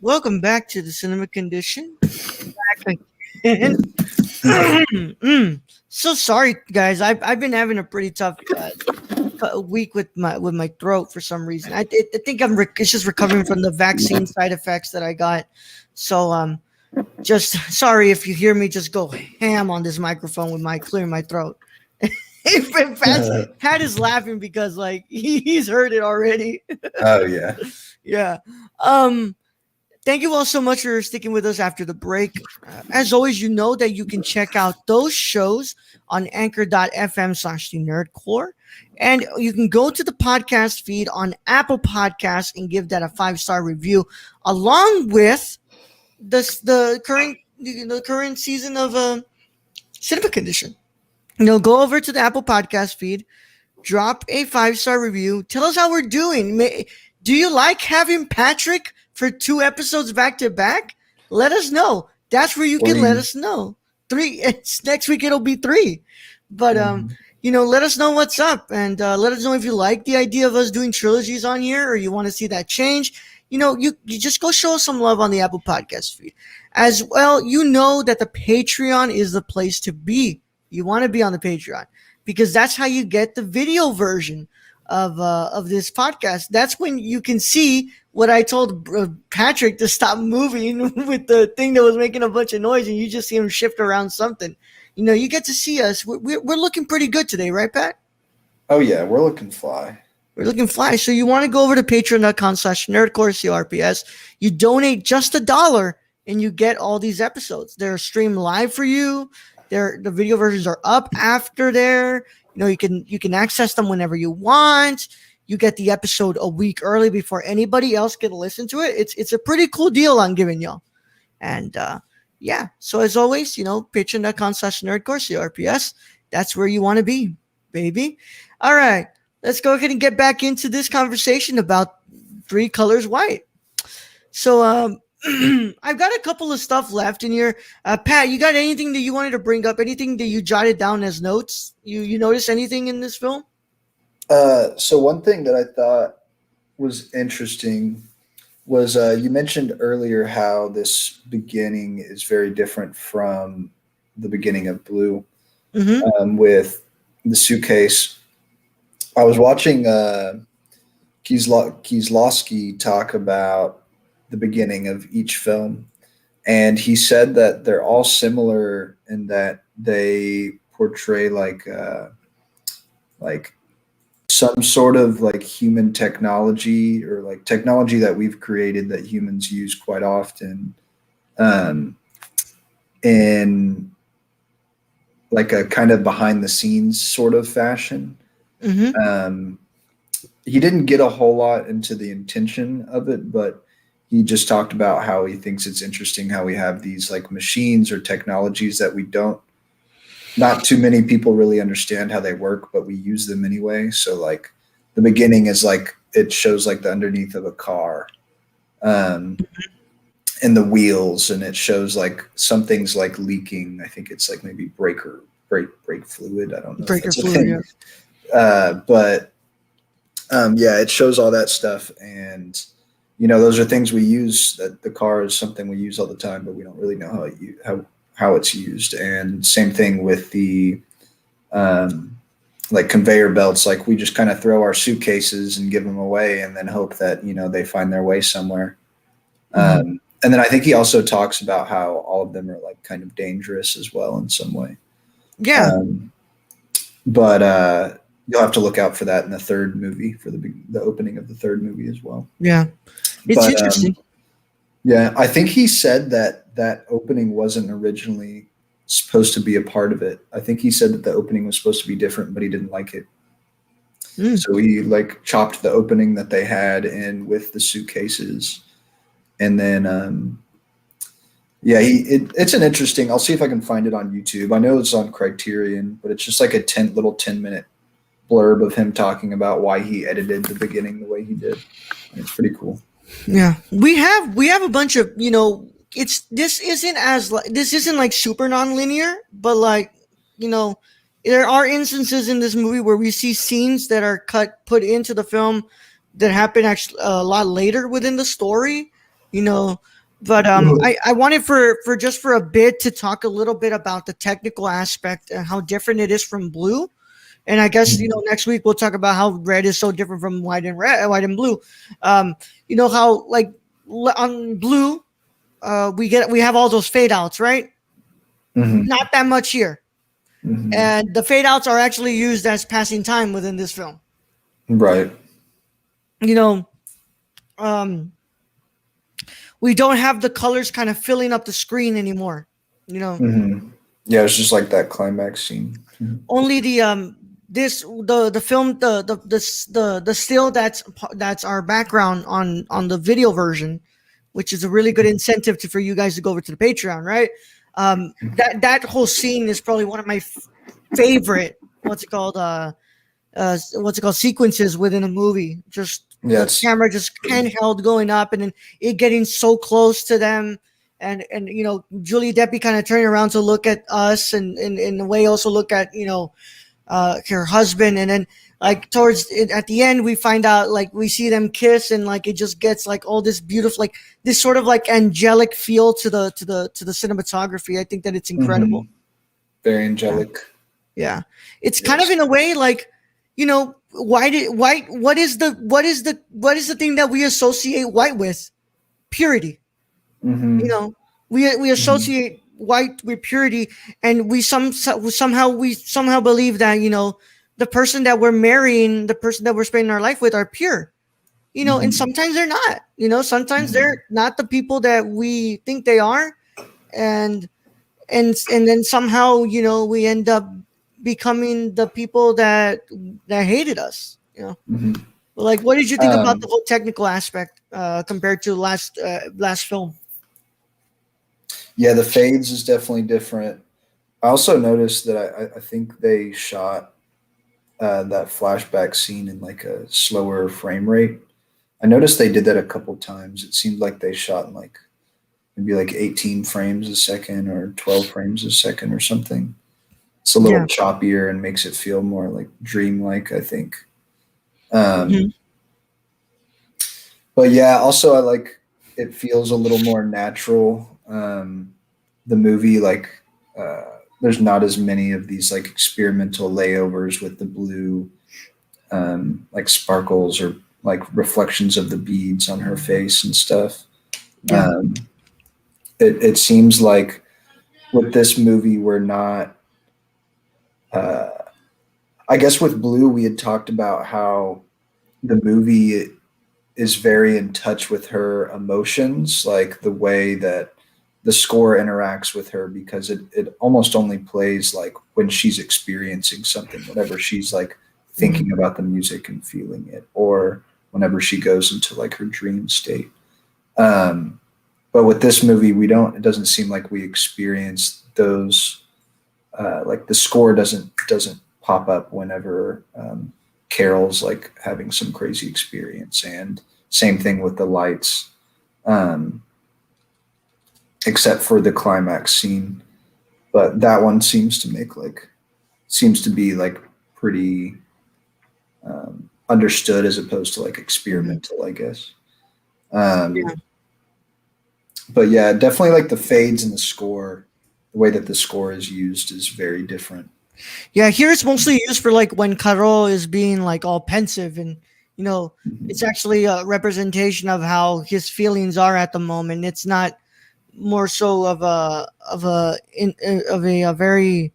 Welcome back to the Cinema Condition. Back again. So sorry, guys. I've been having a pretty tough week with my throat for some reason. I think it's just recovering from the vaccine side effects that I got. So just sorry if you hear me just go ham on this microphone with my clearing my throat. In fact, Pat is laughing because like he's heard it already. Oh yeah. Yeah. Thank you all so much for sticking with us after the break. As always, you know that you can check out those shows on anchor.fm/thenerdcore. And you can go to the podcast feed on Apple Podcasts and give that a 5-star review, along with the current season of Cinema Condition. Go over to the Apple Podcast feed, drop a 5-star review, tell us how we're doing. Do you like having Patrick for 2 episodes back to back? Let us know. That's where you can let us know. 3. Next week it'll be 3. But let us know what's up, and let us know if you like the idea of us doing trilogies on here, or you want to see that change. You just go show us some love on the Apple Podcast feed. As well, you know that the Patreon is the place to be. You want to be on the Patreon because that's how you get the video version of this podcast. That's when you can see what I told Patrick to stop moving with the thing that was making a bunch of noise, and you just see him shift around something. You get to see us. We're looking pretty good today, right, Pat? Oh yeah, we're looking fly. We're looking fly. So you want to go over to patreon.com/nerdcore CRPS. You donate just $1 and you get all these episodes. They're streamed live for you. The video versions are up after there. You can access them whenever you want. You get the episode a week early before anybody else can listen to it. It's a pretty cool deal I'm giving y'all. And yeah, so as always, patreon.com/nerdcore CRPS. That's where you want to be, baby. All right, let's go ahead and get back into this conversation about Three Colors White. So I've got a couple of stuff left in here. Pat, you got anything that you wanted to bring up? Anything that you jotted down as notes? You notice anything in this film? So one thing that I thought was interesting was you mentioned earlier how this beginning is very different from the beginning of Blue with the suitcase. I was watching Kieslowski talk about the beginning of each film, and he said that they're all similar in that they portray like some sort of like human technology or like technology that we've created that humans use quite often in like a kind of behind the scenes sort of fashion. He didn't get a whole lot into the intention of it, but he just talked about how he thinks it's interesting how we have these like machines or technologies that not too many people really understand how they work, but we use them anyway. So like the beginning is like, it shows like the underneath of a car and the wheels, and it shows like some things like leaking. I think it's like maybe brake fluid. I don't know. Breaker fluid, yeah. Yeah, it shows all that stuff. And, those are things we use. That the car is something we use all the time, but we don't really know how it's used. And same thing with the like conveyor belts. Like we just kind of throw our suitcases and give them away and then hope that, they find their way somewhere. And then I think he also talks about how all of them are like kind of dangerous as well in some way. Yeah. But you'll have to look out for that in the third movie, for the opening of the third movie as well. Yeah. It's interesting. Yeah, I think he said that opening wasn't originally supposed to be a part of it. I think he said that the opening was supposed to be different, but he didn't like it. So he like chopped the opening that they had in with the suitcases. And then, it's an interesting, I'll see if I can find it on YouTube. I know it's on Criterion, but it's just like a 10-minute blurb of him talking about why he edited the beginning the way he did. It's pretty cool. Yeah, we have a bunch of, this isn't like super non-linear, but like, there are instances in this movie where we see scenes that are put into the film that happen actually a lot later within the story, But I wanted for a bit to talk a little bit about the technical aspect and how different it is from blue. And I guess next week we'll talk about how red is so different from white and blue. How like on blue, we have all those fade outs, right? Mm-hmm. Not that much here, and the fade outs are actually used as passing time within this film. Right. We don't have the colors kind of filling up the screen anymore. Mm-hmm. Yeah, it's just like that climax scene. Only the film the still that's our background on the video version, which is a really good incentive for you guys to go over to the Patreon, right? That whole scene is probably one of my favorite sequences within a movie. Just the camera just handheld going up and then it getting so close to them. And Julie Deppie kind of turning around to look at us and in a way also look at her husband, and then like towards it, at the end we find out like we see them kiss and like it just gets like all this beautiful like this sort of like angelic feel to the cinematography. I think that it's incredible. Very angelic. Yeah. It's kind of in a way like what is the thing that we associate white with? Purity. We associate white with purity, and we somehow believe that the person that we're marrying, the person that we're spending our life with, are pure. And sometimes they're not. Sometimes they're not the people that we think they are, and then somehow we end up becoming the people that hated us. Like, what did you think about the whole technical aspect compared to last film? Yeah, the fades is definitely different. I also noticed that I think they shot that flashback scene in like a slower frame rate. I noticed they did that a couple times. It seemed like they shot in like maybe like 18 frames a second or 12 frames a second or something. It's a little choppier and makes it feel more like dreamlike, I think. But yeah, also I like it feels a little more natural. The movie, like there's not as many of these like experimental layovers with the blue like sparkles or like reflections of the beads on her face and stuff. It seems like with this movie we're not I guess with blue we had talked about how the movie is very in touch with her emotions, like the way that the score interacts with her, because it almost only plays like when she's experiencing something, whenever she's like thinking about the music and feeling it, or whenever she goes into like her dream state. But with this movie, it doesn't seem like we experience those, like the score doesn't pop up whenever Carol's like having some crazy experience, and same thing with the lights. Except for the climax scene, but that one seems to be like pretty understood as opposed to like experimental, I guess. But yeah, definitely like the fades in the score, the way that the score is used is very different. Yeah, here it's mostly used for like when Caro is being like all pensive, and it's actually a representation of how his feelings are at the moment. It's not more so of a very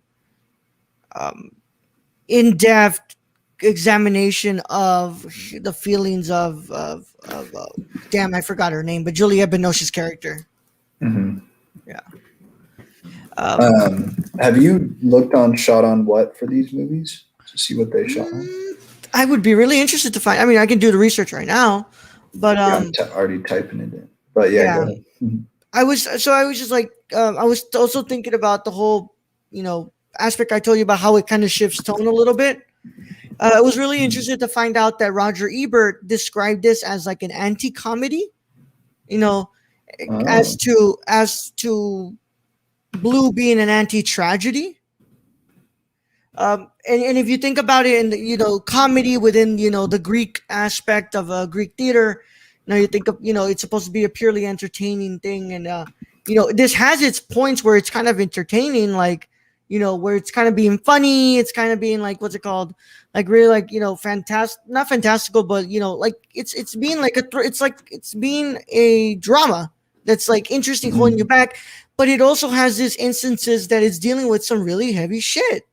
in-depth examination of the feelings of damn, I forgot her name, but Juliette Binoche's character. Yeah. Have you looked on Shot on What for these movies to see what they shot on? I would be really interested to find. I mean, I can do the research right now, but I'm already typing it in. But yeah. Go ahead. I was just like, I was also thinking about the whole, aspect I told you about how it kind of shifts tone a little bit. I was really interested to find out that Roger Ebert described this as like an anti-comedy, as to Blue being an anti-tragedy. And if you think about it in comedy within the Greek aspect of Greek theater, you think of it's supposed to be a purely entertaining thing, and this has its points where it's kind of entertaining, like where it's kind of being funny, it's kind of being like, what's it called, like really like fantastic, not fantastical, but like it's being like it's being a drama that's like interesting, holding you back, but it also has these instances that it's dealing with some really heavy shit.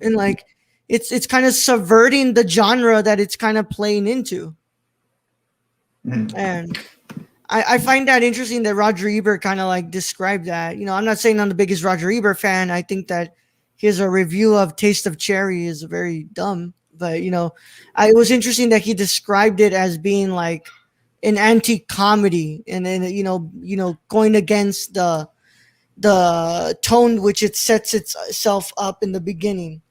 And like it's kind of subverting the genre that it's kind of playing into. And I find that interesting that Roger Ebert kind of like described that. I'm not saying I'm the biggest Roger Ebert fan. I think that his review of Taste of Cherry is very dumb. But it was interesting that he described it as being like an anti-comedy, and then going against the tone which it sets itself up in the beginning.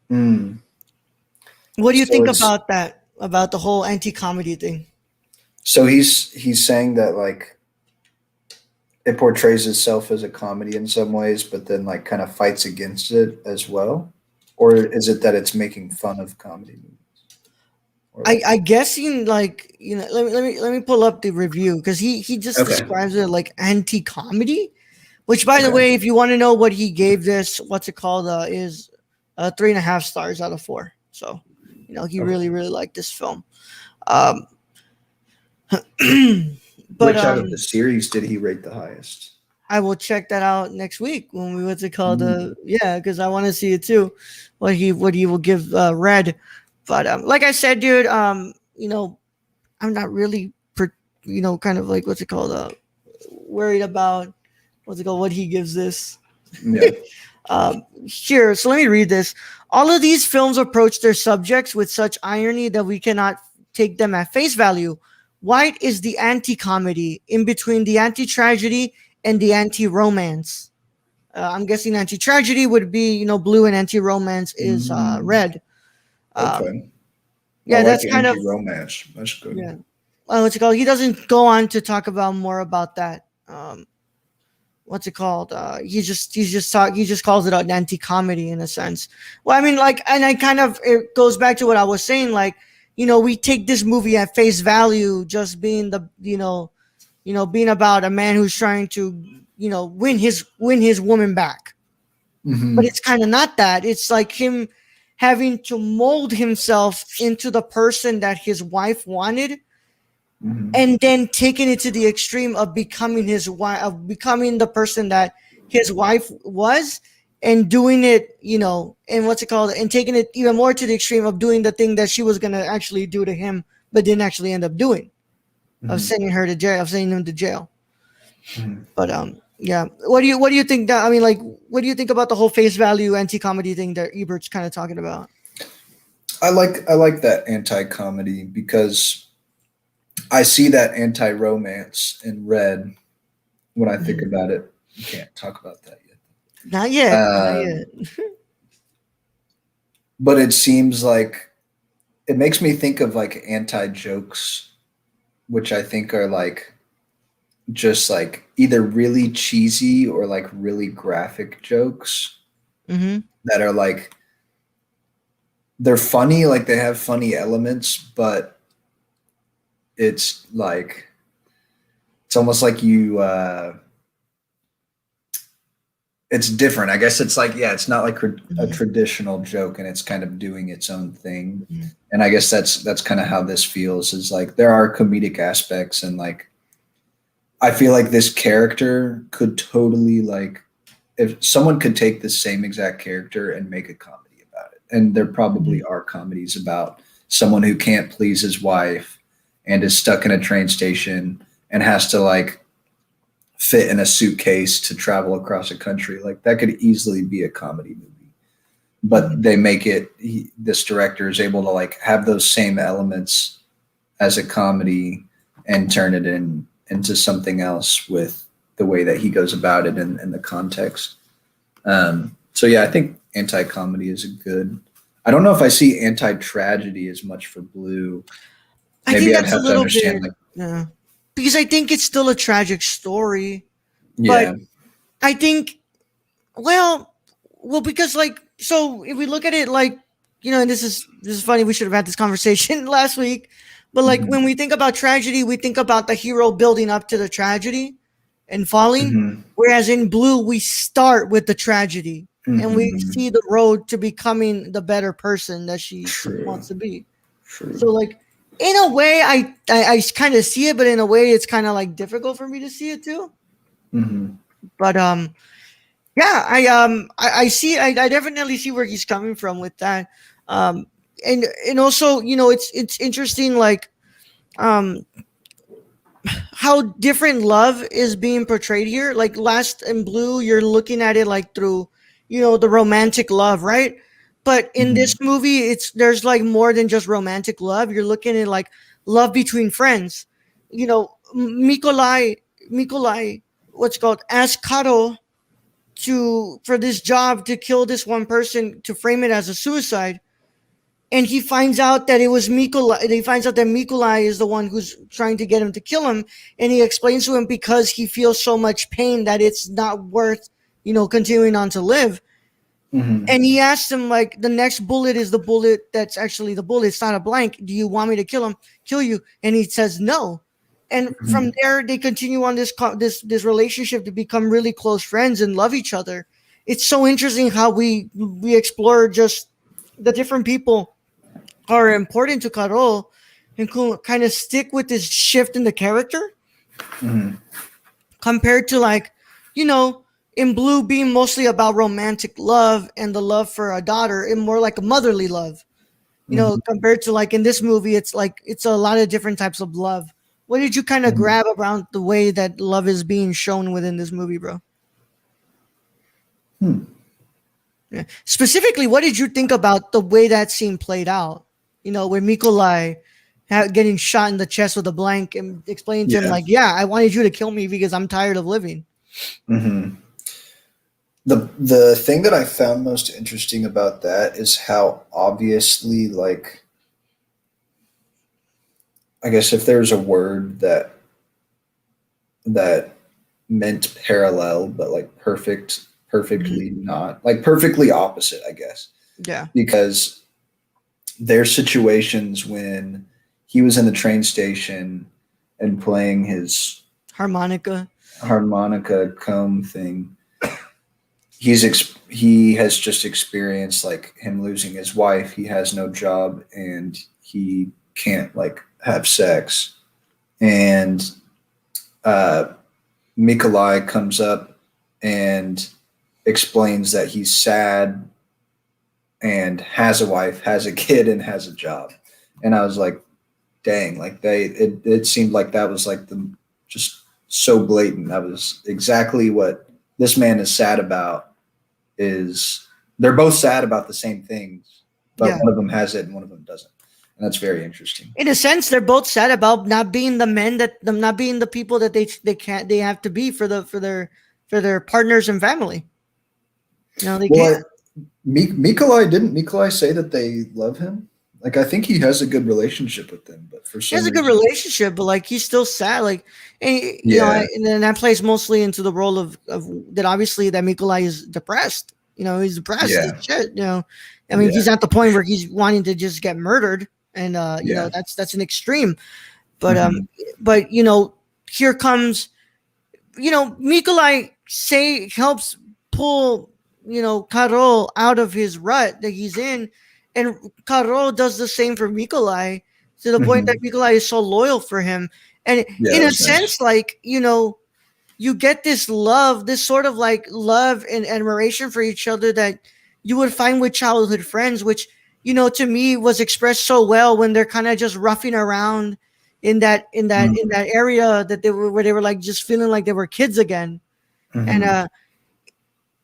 What do you think about that? About the whole anti-comedy thing? So he's saying that like it portrays itself as a comedy in some ways, but then like kind of fights against it as well, or is it that it's making fun of comedy movies? I guess let me pull up the review, because he just describes it like anti-comedy, which by the way, if you want to know what he gave this, what's it called, is 3.5 stars out of 4. So he really liked this film. But which out of the series did he rate the highest? I will check that out next week when we because I want to see it too, what he will give Red. But like I said, dude, I'm not really kind of like, what's it called, worried about what he gives this. Here, so let me read this. All of these films approach their subjects with such irony that we cannot take them at face value. White is the anti-comedy in between the anti-tragedy and the anti-romance. I'm guessing anti-tragedy would be, Blue, and anti-romance is Red. That's kind of romance. That's good. Yeah. What's it called? He doesn't go on to talk about more about that. What's it called? He just calls it an anti-comedy in a sense. Well, I mean, like, and it goes back to what I was saying, like, we take this movie at face value, just being being about a man who's trying to, win his woman back. But it's kind of not that. It's like him having to mold himself into the person that his wife wanted, and then taking it to the extreme of becoming his wife, of becoming the person that his wife was, and doing it, and what's it called, and taking it even more to the extreme of doing the thing that she was going to actually do to him, but didn't actually end up doing, of sending her to jail, of sending him to jail. But what do you think that, I mean, like, what do you think about the whole face value anti-comedy thing that Ebert's kind of talking about? I like that anti-comedy because I see that anti-romance in Red when I think about it. You can't talk about that yet. Not yet. But it seems like it makes me think of like anti-jokes, which I think are like just like either really cheesy or like really graphic jokes that are like, they're funny, like they have funny elements, but it's like, it's almost like it's different. I guess it's like, it's not like a traditional joke, and it's kind of doing its own thing. And I guess that's kind of how this feels, is like there are comedic aspects, and like I feel like this character could totally, like, if someone could take the same exact character and make a comedy about it, and there probably are comedies about someone who can't please his wife and is stuck in a train station and has to like fit in a suitcase to travel across a country. Like that could easily be a comedy movie, but they make it, this director is able to like have those same elements as a comedy and turn it into something else with the way that he goes about it and the context. So yeah, I think anti-comedy is I don't know if I see anti-tragedy as much for Blue. I Maybe think I'd that's a have to little understand, bit, yeah, because I think it's still a tragic story. yeah. But I think, well, because like, so if we look at it like, and this is funny. We should have had this conversation last week, but like Mhm. when we think about tragedy, we think about the hero building up to the tragedy and falling. Mhm. Whereas in Blue, we start with the tragedy and we Mhm. see the road to becoming the better person that she True. wants to be. True. So like, in a way, I kind of see it, but in a way, it's kind of like difficult for me to see it too. Mhm. But yeah, I see. I definitely see where he's coming from with that. And also, it's interesting, like how different love is being portrayed here. Like Last in Blue, you're looking at it like through, the romantic love, right? But in this movie, there's like more than just romantic love. You're looking at like love between friends. Mikolai, what's called, asked Karo for this job to kill this one person to frame it as a suicide, and he finds out that it was Mikolai. He finds out that Mikolai is the one who's trying to get him to kill him, and he explains to him because he feels so much pain that it's not worth, continuing on to live. Mhm. And he asks him, like, the next bullet is the bullet that's actually the bullet. It's not a blank. Do you want me to kill you? And he says no. And from there, they continue on this relationship to become really close friends and love each other. It's so interesting how we explore just the different people are important to Carol and kind of stick with this shift in the character Mhm. compared to, like, in Blue being mostly about romantic love and the love for a daughter and more like a motherly love, compared to like in this movie, it's like it's a lot of different types of love. What did you kind of grab around the way that love is being shown within this movie, bro? Yeah. Specifically, what did you think about the way that scene played out? Where Mikolai getting shot in the chest with a blank and explaining to him, Yeah. like, yeah, I wanted you to kill me because I'm tired of living. Mhm. The thing that I found most interesting about that is how obviously, like, I guess if there's a word that meant parallel, but like perfectly not, like perfectly opposite, I guess, Yeah. because there's situations when he was in the train station and playing his Harmonica. harmonica comb thing. He has just experienced like him losing his wife. He has no job and he can't like have sex. And Mikolai comes up and explains that he's sad and has a wife, has a kid, and has a job. And I was like, dang, like it seemed like that was like just so blatant. That was exactly what this man is sad about. They're both sad about the same things, but Yeah. one of them has it and one of them doesn't. And that's very interesting. In a sense, they're both sad about not being the men that them not being the people that they have to be for their partners and family. They can't. Didn't Mikolai say that they love him? Like, I think he has a good relationship with them, but for He some has a good reason, relationship, but like he's still sad. Like, and Yeah. and then that plays mostly into the role of that. Obviously, that Mikolai is depressed. He's depressed. Yeah. As shit. I mean, Yeah. he's at the point where he's wanting to just get murdered, and Yeah. that's an extreme. But Mhm. but here comes, Mikolai helps pull Carol out of his rut that he's in, and Carol does the same for Mikolai to the point that Mikolai is so loyal for him, and Yeah, in a that's nice. sense, like you get this love, this sort of like love and admiration for each other that you would find with childhood friends, which to me was expressed so well when they're kind of just roughing around in that area that where they were like just feeling like they were kids again. Mhm. And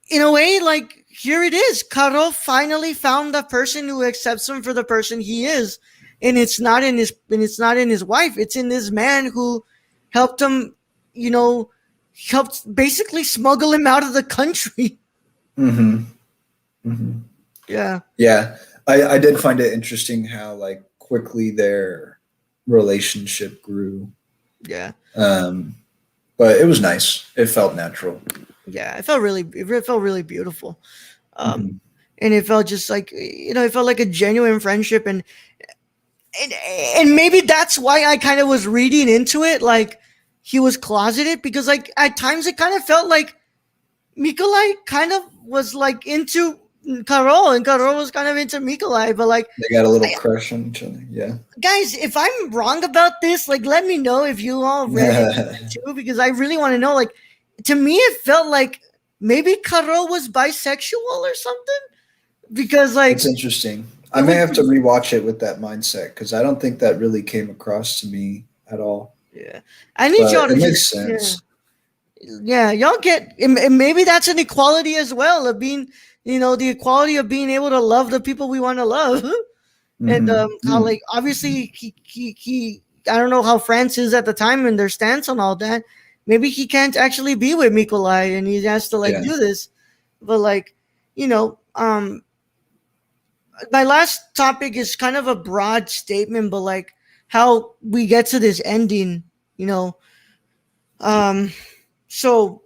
in a way, like, here it is, Caro finally found the person who accepts him for the person he is, and it's not in his wife, it's in this man who helped him, helped basically smuggle him out of the country. Mhm. Mhm. Yeah. Yeah. I did find it interesting how like quickly their relationship grew. Yeah. But it was nice. It felt natural. Yeah, it felt really beautiful. Mhm. And it felt just like, it felt like a genuine friendship, and maybe that's why I kind of was reading into it like he was closeted, because like at times it kind of felt like Mikolai kind of was like into Carol, and Carol was kind of into Mikolai, but like They got a little crush on each other. Yeah. guys, if I'm wrong about this, like let me know if you all read it too, because I really want to know. Like, to me, it felt like maybe Carol was bisexual or something, because like It's interesting. I may have to rewatch it with that mindset because I don't think that really came across to me at all. yeah, I need But y'all to it makes just sense. yeah, y'all get, and maybe that's an equality as well of being, the equality of being able to love the people we want to love. And how like obviously he I don't know how France is at the time and their stance on all that. Maybe he can't actually be with Mikolai and he has to like Yeah. do this. But like, my last topic is kind of a broad statement, but like how we get to this ending, so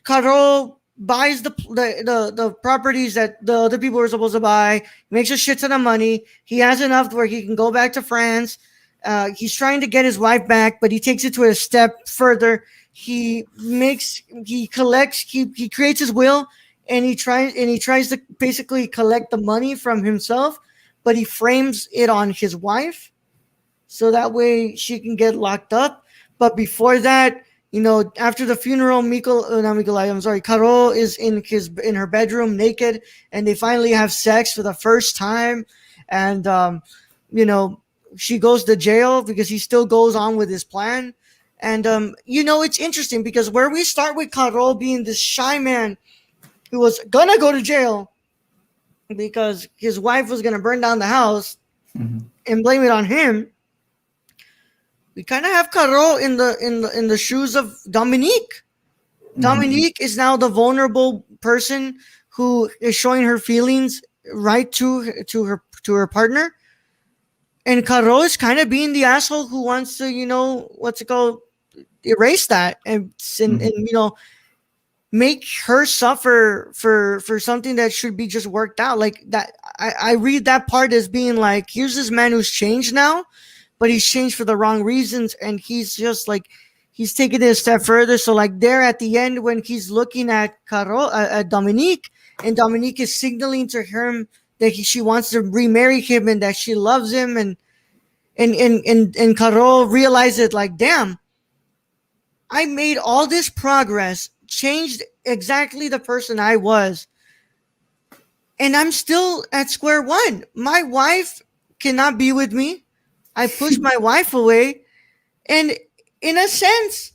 Caro buys the properties that the other people were supposed to buy, makes a shit ton of money. He has enough where he can go back to France. He's trying to get his wife back, but he takes it to a step further. He creates his will, and he tries to basically collect the money from himself, but he frames it on his wife, so that way she can get locked up. But before that, after the funeral, Caro is in her bedroom naked, and they finally have sex for the first time, and she goes to jail because he still goes on with his plan. And it's interesting because where we start with Caro being this shy man who was gonna go to jail because his wife was gonna burn down the house and blame it on him. We kind of have Caro in the shoes of Dominique. Dominique is now the vulnerable person who is showing her feelings right to her partner, and Caro is kind of being the asshole who wants to erase that and make her suffer for something that should be just worked out. Like that, I read that part as being like, here's this man who's changed now, but he's changed for the wrong reasons, and he's just like, he's taking it a step further. So like there at the end when he's looking at at Dominique, and Dominique is signaling to him that she wants to remarry him and that she loves him, and Caro realizes like, damn, I made all this progress, changed exactly the person I was, and I'm still at square one. My wife cannot be with me. I pushed my wife away, and in a sense,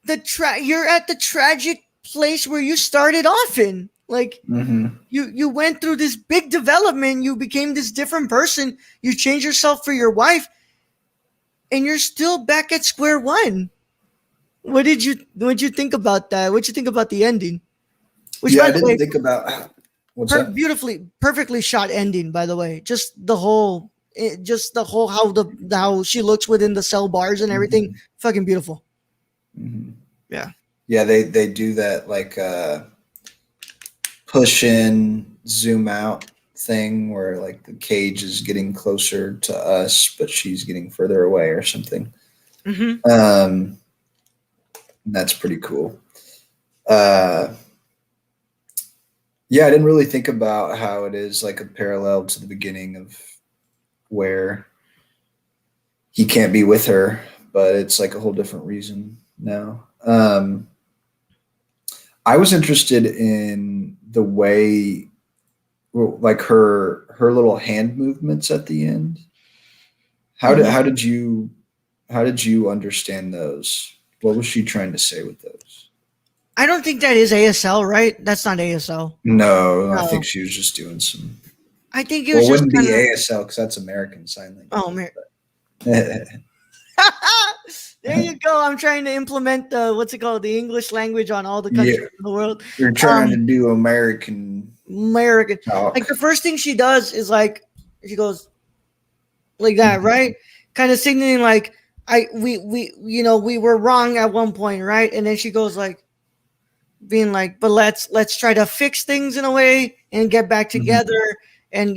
you're at the tragic place where you started off in. Like you went through this big development, you became this different person, you changed yourself for your wife, and you're still back at square one. What did you think about that? What did you think about the ending? Which, Yeah, by I the didn't way, think about what's that? perfectly shot ending. By the way, just the whole how she looks within the cell bars and everything, fucking beautiful. Yeah, they do that like push in, zoom out thing where like the cage is getting closer to us, but she's getting further away or something. That's pretty cool. Yeah, I didn't really think about how it is like a parallel to the beginning of where he can't be with her, but it's like a whole different reason now. I was interested in the way, like her little hand movements at the end. How did you understand those? What was she trying to say with those? I don't think that is ASL, right? That's not ASL. No, I think she was just doing some. I think it was It just wouldn't be kinda, ASL because that's American Sign Language. oh man. There There you go. I'm trying to implement the English language on all the countries in the world. You're trying to do American. American. Talk. Like the first thing she does is like she goes like that, right? Kind of signaling like we were wrong at one point, right? And then she goes like being like, but let's try to fix things in a way and get back together and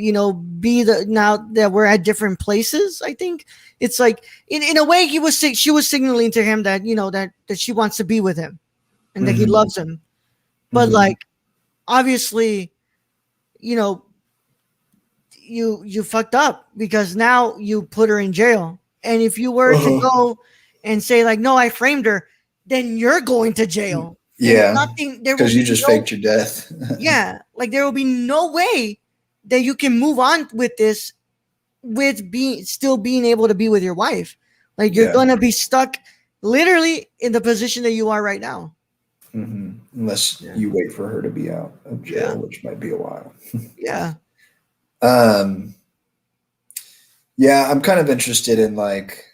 be the now that we're at different places. I think it's like in a way she was signaling to him that that she wants to be with him and that he loves him. But like obviously, you fucked up because now you put her in jail. And if you were to go and say like, no, I framed her, then you're going to jail. Yeah, There because you just faked your death. Yeah, like there will be no way that you can move on with this with still being able to be with your wife. Like you're gonna be stuck literally in the position that you are right now. Unless you wait for her to be out of jail, which might be a while. Yeah. Yeah, I'm kind of interested in like,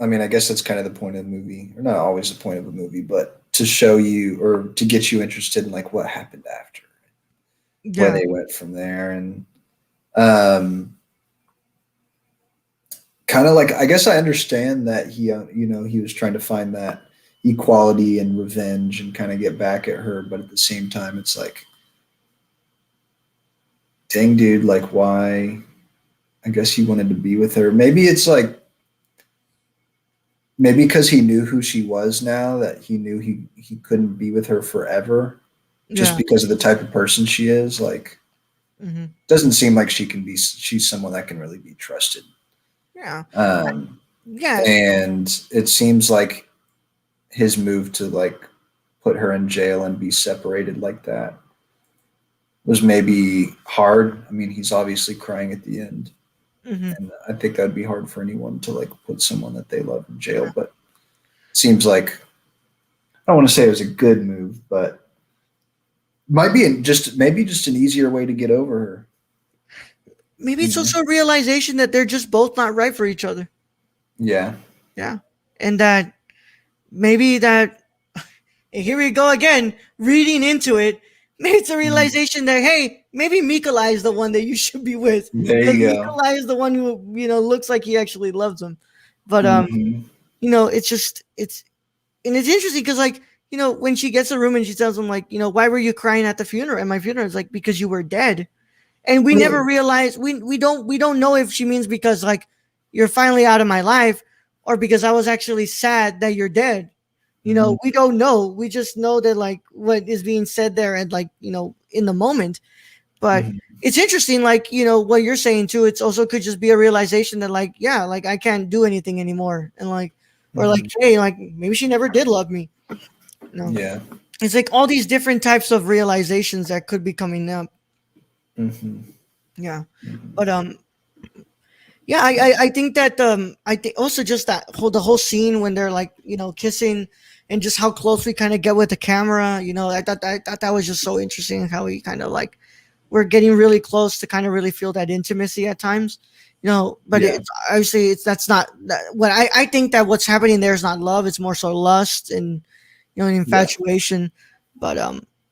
I mean, I guess that's kind of the point of the movie, or not always the point of a movie, but to show you or to get you interested in like what happened after, where they went from there. And kind of like, I guess I understand that he was trying to find that equality and revenge and kind of get back at her. But at the same time, it's like, dang, dude, like why? I guess he wanted to be with her. Maybe it's like, maybe because he knew who she was now, that he knew he couldn't be with her forever just because of the type of person she is. Like, doesn't seem like she's someone that can really be trusted. Yeah. And it seems like his move to like put her in jail and be separated like that was maybe hard. I mean, he's obviously crying at the end. And I think that'd be hard for anyone to like put someone that they love in jail, but it seems like, I don't want to say it was a good move, but might be maybe just an easier way to get over her. Maybe it's also a realization that they're just both not right for each other. Yeah. Yeah. And that maybe that, and here we go again, reading into it, maybe it's a realization that, hey, maybe Mikolai is the one that you should be with. There you go. Mikolai is the one who, looks like he actually loves him. But, it's just, it's interesting because, like, when she gets a room and she tells him, like, why were you crying at my funeral? It's like, because you were dead. And we never realized, we don't know if she means because, like, you're finally out of my life or because I was actually sad that you're dead. We don't know. We just know that like what is being said there and like, in the moment. But it's interesting, like, what you're saying too. It's also could just be a realization that like, yeah, like I can't do anything anymore. And like, or like, hey, like maybe she never did love me. Yeah. It's like all these different types of realizations that could be coming up. Yeah. But, yeah, I think that I think also just the whole scene when they're like kissing and just how close we kind of get with the camera, I thought that was just so interesting how we kind of like we're getting really close to kind of really feel that intimacy at times, but it's obviously that's not what I think that what's happening there is not love, it's more so lust and infatuation, but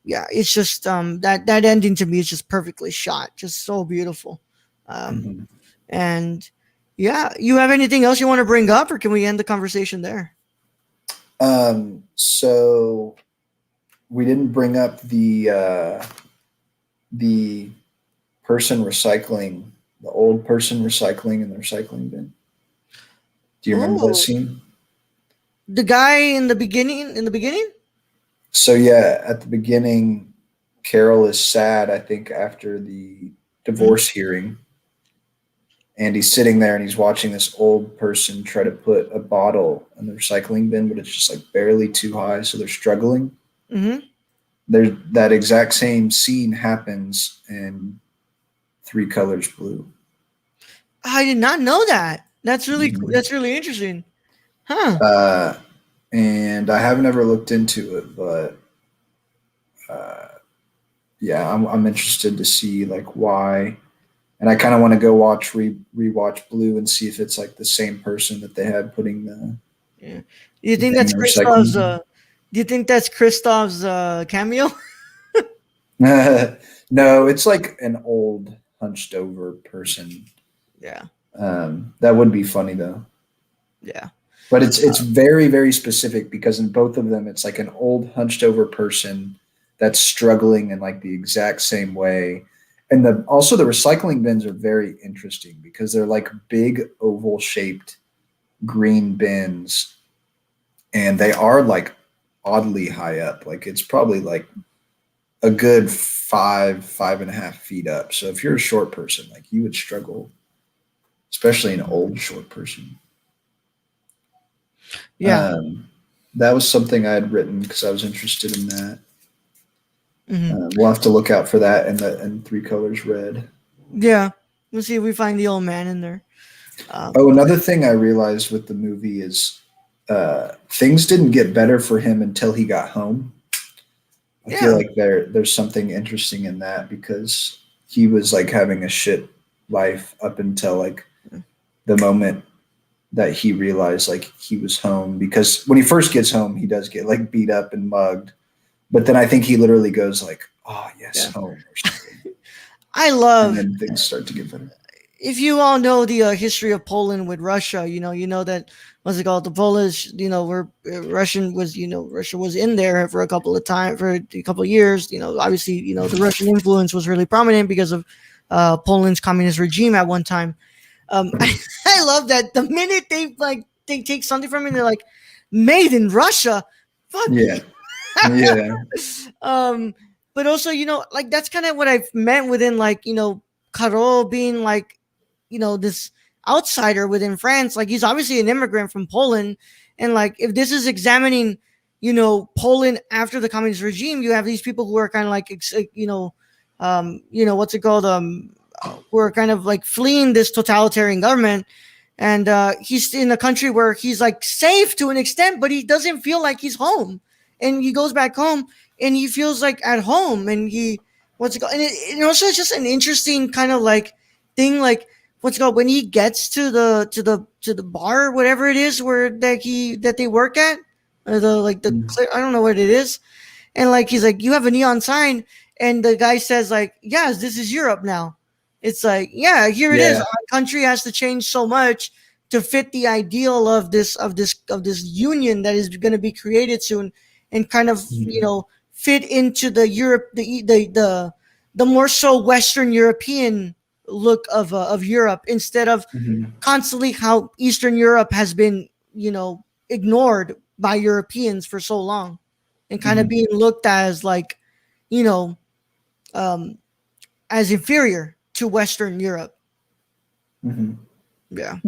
yeah, it's just that ending to me is just perfectly shot, just so beautiful. And yeah, you have anything else you want to bring up, or can we end the conversation there? So we didn't bring up the person recycling, the old person recycling in the recycling bin. Do you remember that scene? The guy in the beginning? So yeah, at the beginning, Carol is sad, I think, after the divorce hearing. And he's sitting there and he's watching this old person try to put a bottle in the recycling bin, but it's just like barely too high, so they're struggling. There's that exact same scene happens in Three Colors Blue. I did not know that. That's really that's really interesting. Huh. And I haven't ever looked into it, but yeah, I'm interested to see like why. And I kind of want to go rewatch Blue and see if it's like the same person that they had putting the. Yeah. Do you think that's Christoph's? Do you think that's Christoph's cameo? No, it's like an old hunched over person. Yeah. That would be funny though. Yeah. But it's very, very specific because in both of them, it's like an old hunched over person that's struggling in like the exact same way. And also the recycling bins are very interesting because they're like big oval shaped green bins, and they are like oddly high up. Like it's probably like a good 5.5 feet up. So if you're a short person, like you would struggle, especially an old short person. Yeah. That was something I had written because I was interested in that. Mhm. We'll have to look out for that and Three Colors Red. Yeah. We'll see if we find the old man in there. Another thing I realized with the movie is things didn't get better for him until he got home. I feel like there's something interesting in that because he was like having a shit life up until like the moment that he realized like he was home, because when he first gets home, he does get like beat up and mugged. But then I think he literally goes like, oh yes, home or something. I love, and then things start to get better. if you all know the history of Poland with Russia, you know that, what's it called? The Polish, where Russia was in there for a couple of years. Obviously, the Russian influence was really prominent because of Poland's communist regime at one time. I love that the minute they take something from it, they're like, made in Russia. Fuck Yeah. Yeah. But also, like that's kind of what I've meant within Karol being like, this outsider within France. Like he's obviously an immigrant from Poland, and like if this is examining, Poland after the communist regime, you have these people who are kind of like, what's it called, who are kind of like fleeing this totalitarian government, and he's in a country where he's like safe to an extent, but he doesn't feel like he's home, and he goes back home and he feels like at home, and what's it called, and also it's just an interesting kind of like thing, like what's it called, when he gets to the bar or whatever it is where that they work at, or I don't know what it is, and like he's like, you have a neon sign, and the guy says like, yes, this is Europe now. It's like, yeah, here it is. Our country has to change so much to fit the ideal of this union that is going to be created soon, and kind of fit into the Europe, the more so Western European look of Europe, instead of constantly how Eastern Europe has been ignored by Europeans for so long, and kind of being looked at as like as inferior to Western Europe. Yeah.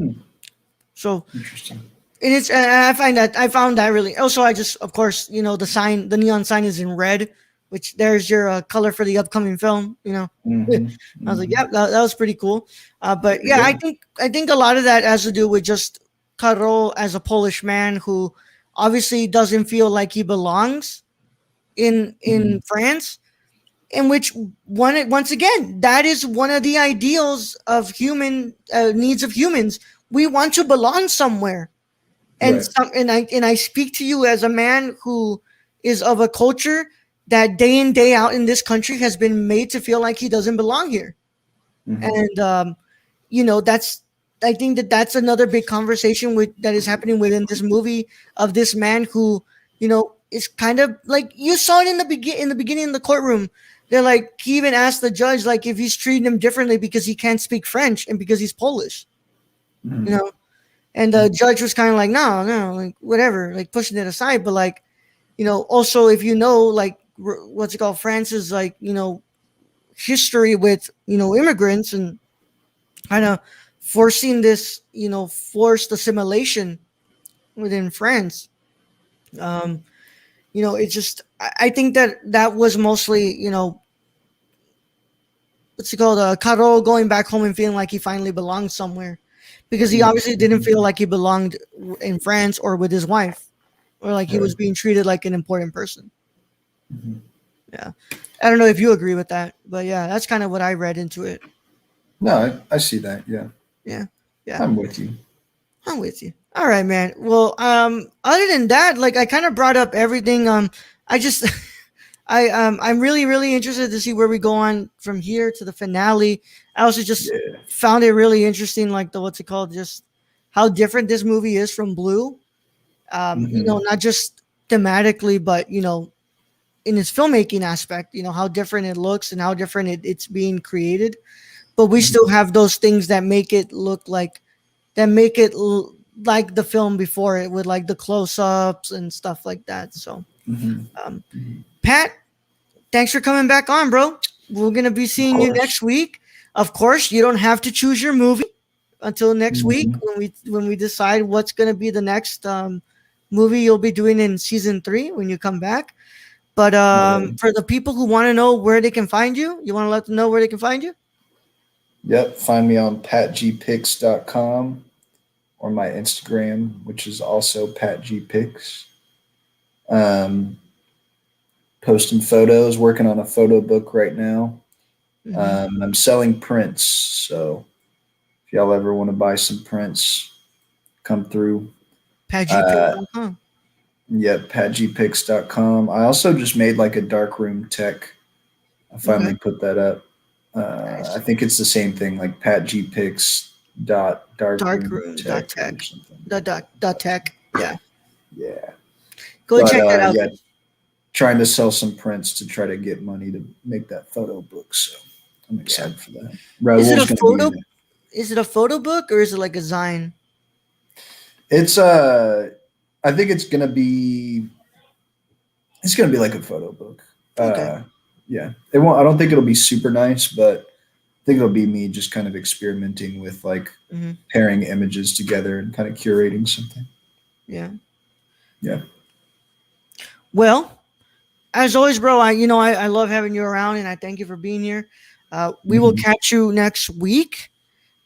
So Interesting. And I found that really. Also, I just, of course, the neon sign is in red, which there's your color for the upcoming film. I was like, yeah, that was pretty cool. But yeah, I think a lot of that has to do with just Karol as a Polish man who obviously doesn't feel like he belongs in France, in which once again, that is one of the ideals of human needs of humans. We want to belong somewhere. And I speak to you as a man who is of a culture that day in day out in this country has been made to feel like he doesn't belong here. And I think that's another big conversation that is happening within this movie, of this man who is kind of like, you saw it in the beginning in the courtroom. They're like, he even asked the judge like if he's treating him differently because he can't speak French and because he's Polish. And the judge was kind of like, no, like whatever, like pushing it aside. But like, also if like what's it called, France's like, history with, immigrants and kind of forcing this, forced assimilation within France. It's just, I think that was mostly, what's it called, Karol going back home and feeling like he finally belonged somewhere. Because he obviously didn't feel like he belonged in France or with his wife, or like he was being treated like an important person. Yeah. I don't know if you agree with that, but yeah, that's kind of what I read into it. No, I see that. Yeah. Yeah. I'm with you. All right, man. Well, other than that, like I kind of brought up everything. I just, I'm really interested to see where we go on from here to the finale. I also just Yeah. found it really interesting, like what's it called, just how different this movie is from Blue. You know, not just thematically, but you know, in its filmmaking aspect. You know how different it looks and how different it's being created. But we still have those things that make it look like like the film before it, with like the close-ups and stuff like that. So, Pat, thanks for coming back on, bro. We're gonna be seeing you next week. Of course, you don't have to choose your movie until next week when we decide what's gonna be the next movie you'll be doing in season 3 when you come back. But for the people who want to know where they can find you, you want to let them know where they can find you? Yep. Find me on patgpics.com or my Instagram, which is also patgpics. Posting photos, working on a photo book right now. I'm selling prints. So if y'all ever want to buy some prints, come through. patgpics.com. Yep, patgpics.com. I also just made like a darkroom tech. I finally put that up. I think it's the same thing, like patgpics.darkroom.tech or something. Dot tech. Yeah. Yeah. Go check that out. Yeah, trying to sell some prints to try to get money to make that photo book. So I'm excited for that. Is it Raul's a gonna be photo? in it. Is it a photo book or is it like a Zine? It's I think it's gonna be like a photo book. Okay. Yeah. It won't I don't think it'll be super nice, but I think it'll be me just kind of experimenting with like pairing images together and kind of curating something. Yeah. Yeah. Well, as always, bro, I love having you around, and I thank you for being here. We will catch you next week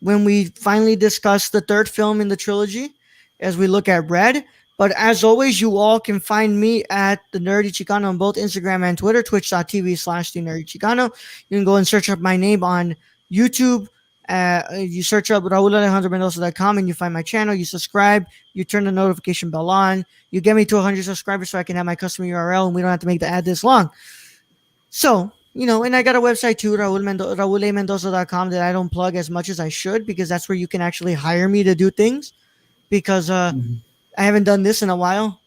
when we finally discuss the third film in the trilogy as we look at Red. But as always, you all can find me at The Nerdy Chicano on both Instagram and Twitter, twitch.tv/The Nerdy Chicano. You can go and search up my name on YouTube. You search up RaulAlejandroMendoza.com and you find my channel. You subscribe. You turn the notification bell on. You get me to 100 subscribers so I can have my custom URL and we don't have to make the ad this long. So, and I got a website too, RaulAMendoza.com, that I don't plug as much as I should, because that's where you can actually hire me to do things, because I haven't done this in a while.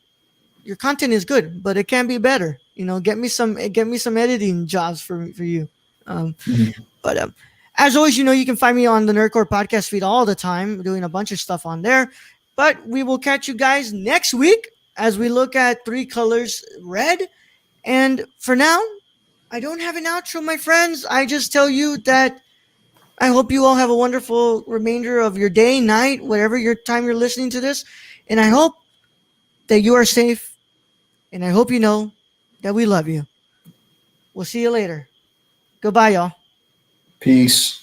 Your content is good, but it can be better. Get me some editing jobs for you. But as always, you can find me on the Nerdcore podcast feed all the time, doing a bunch of stuff on there. But we will catch you guys next week as we look at Three Colors Red. And for now, I don't have an outro, my friends. I just tell you that I hope you all have a wonderful remainder of your day, night, whatever your time you're listening to this. And I hope that you are safe. And I hope you know that we love you. We'll see you later. Goodbye, y'all. Peace.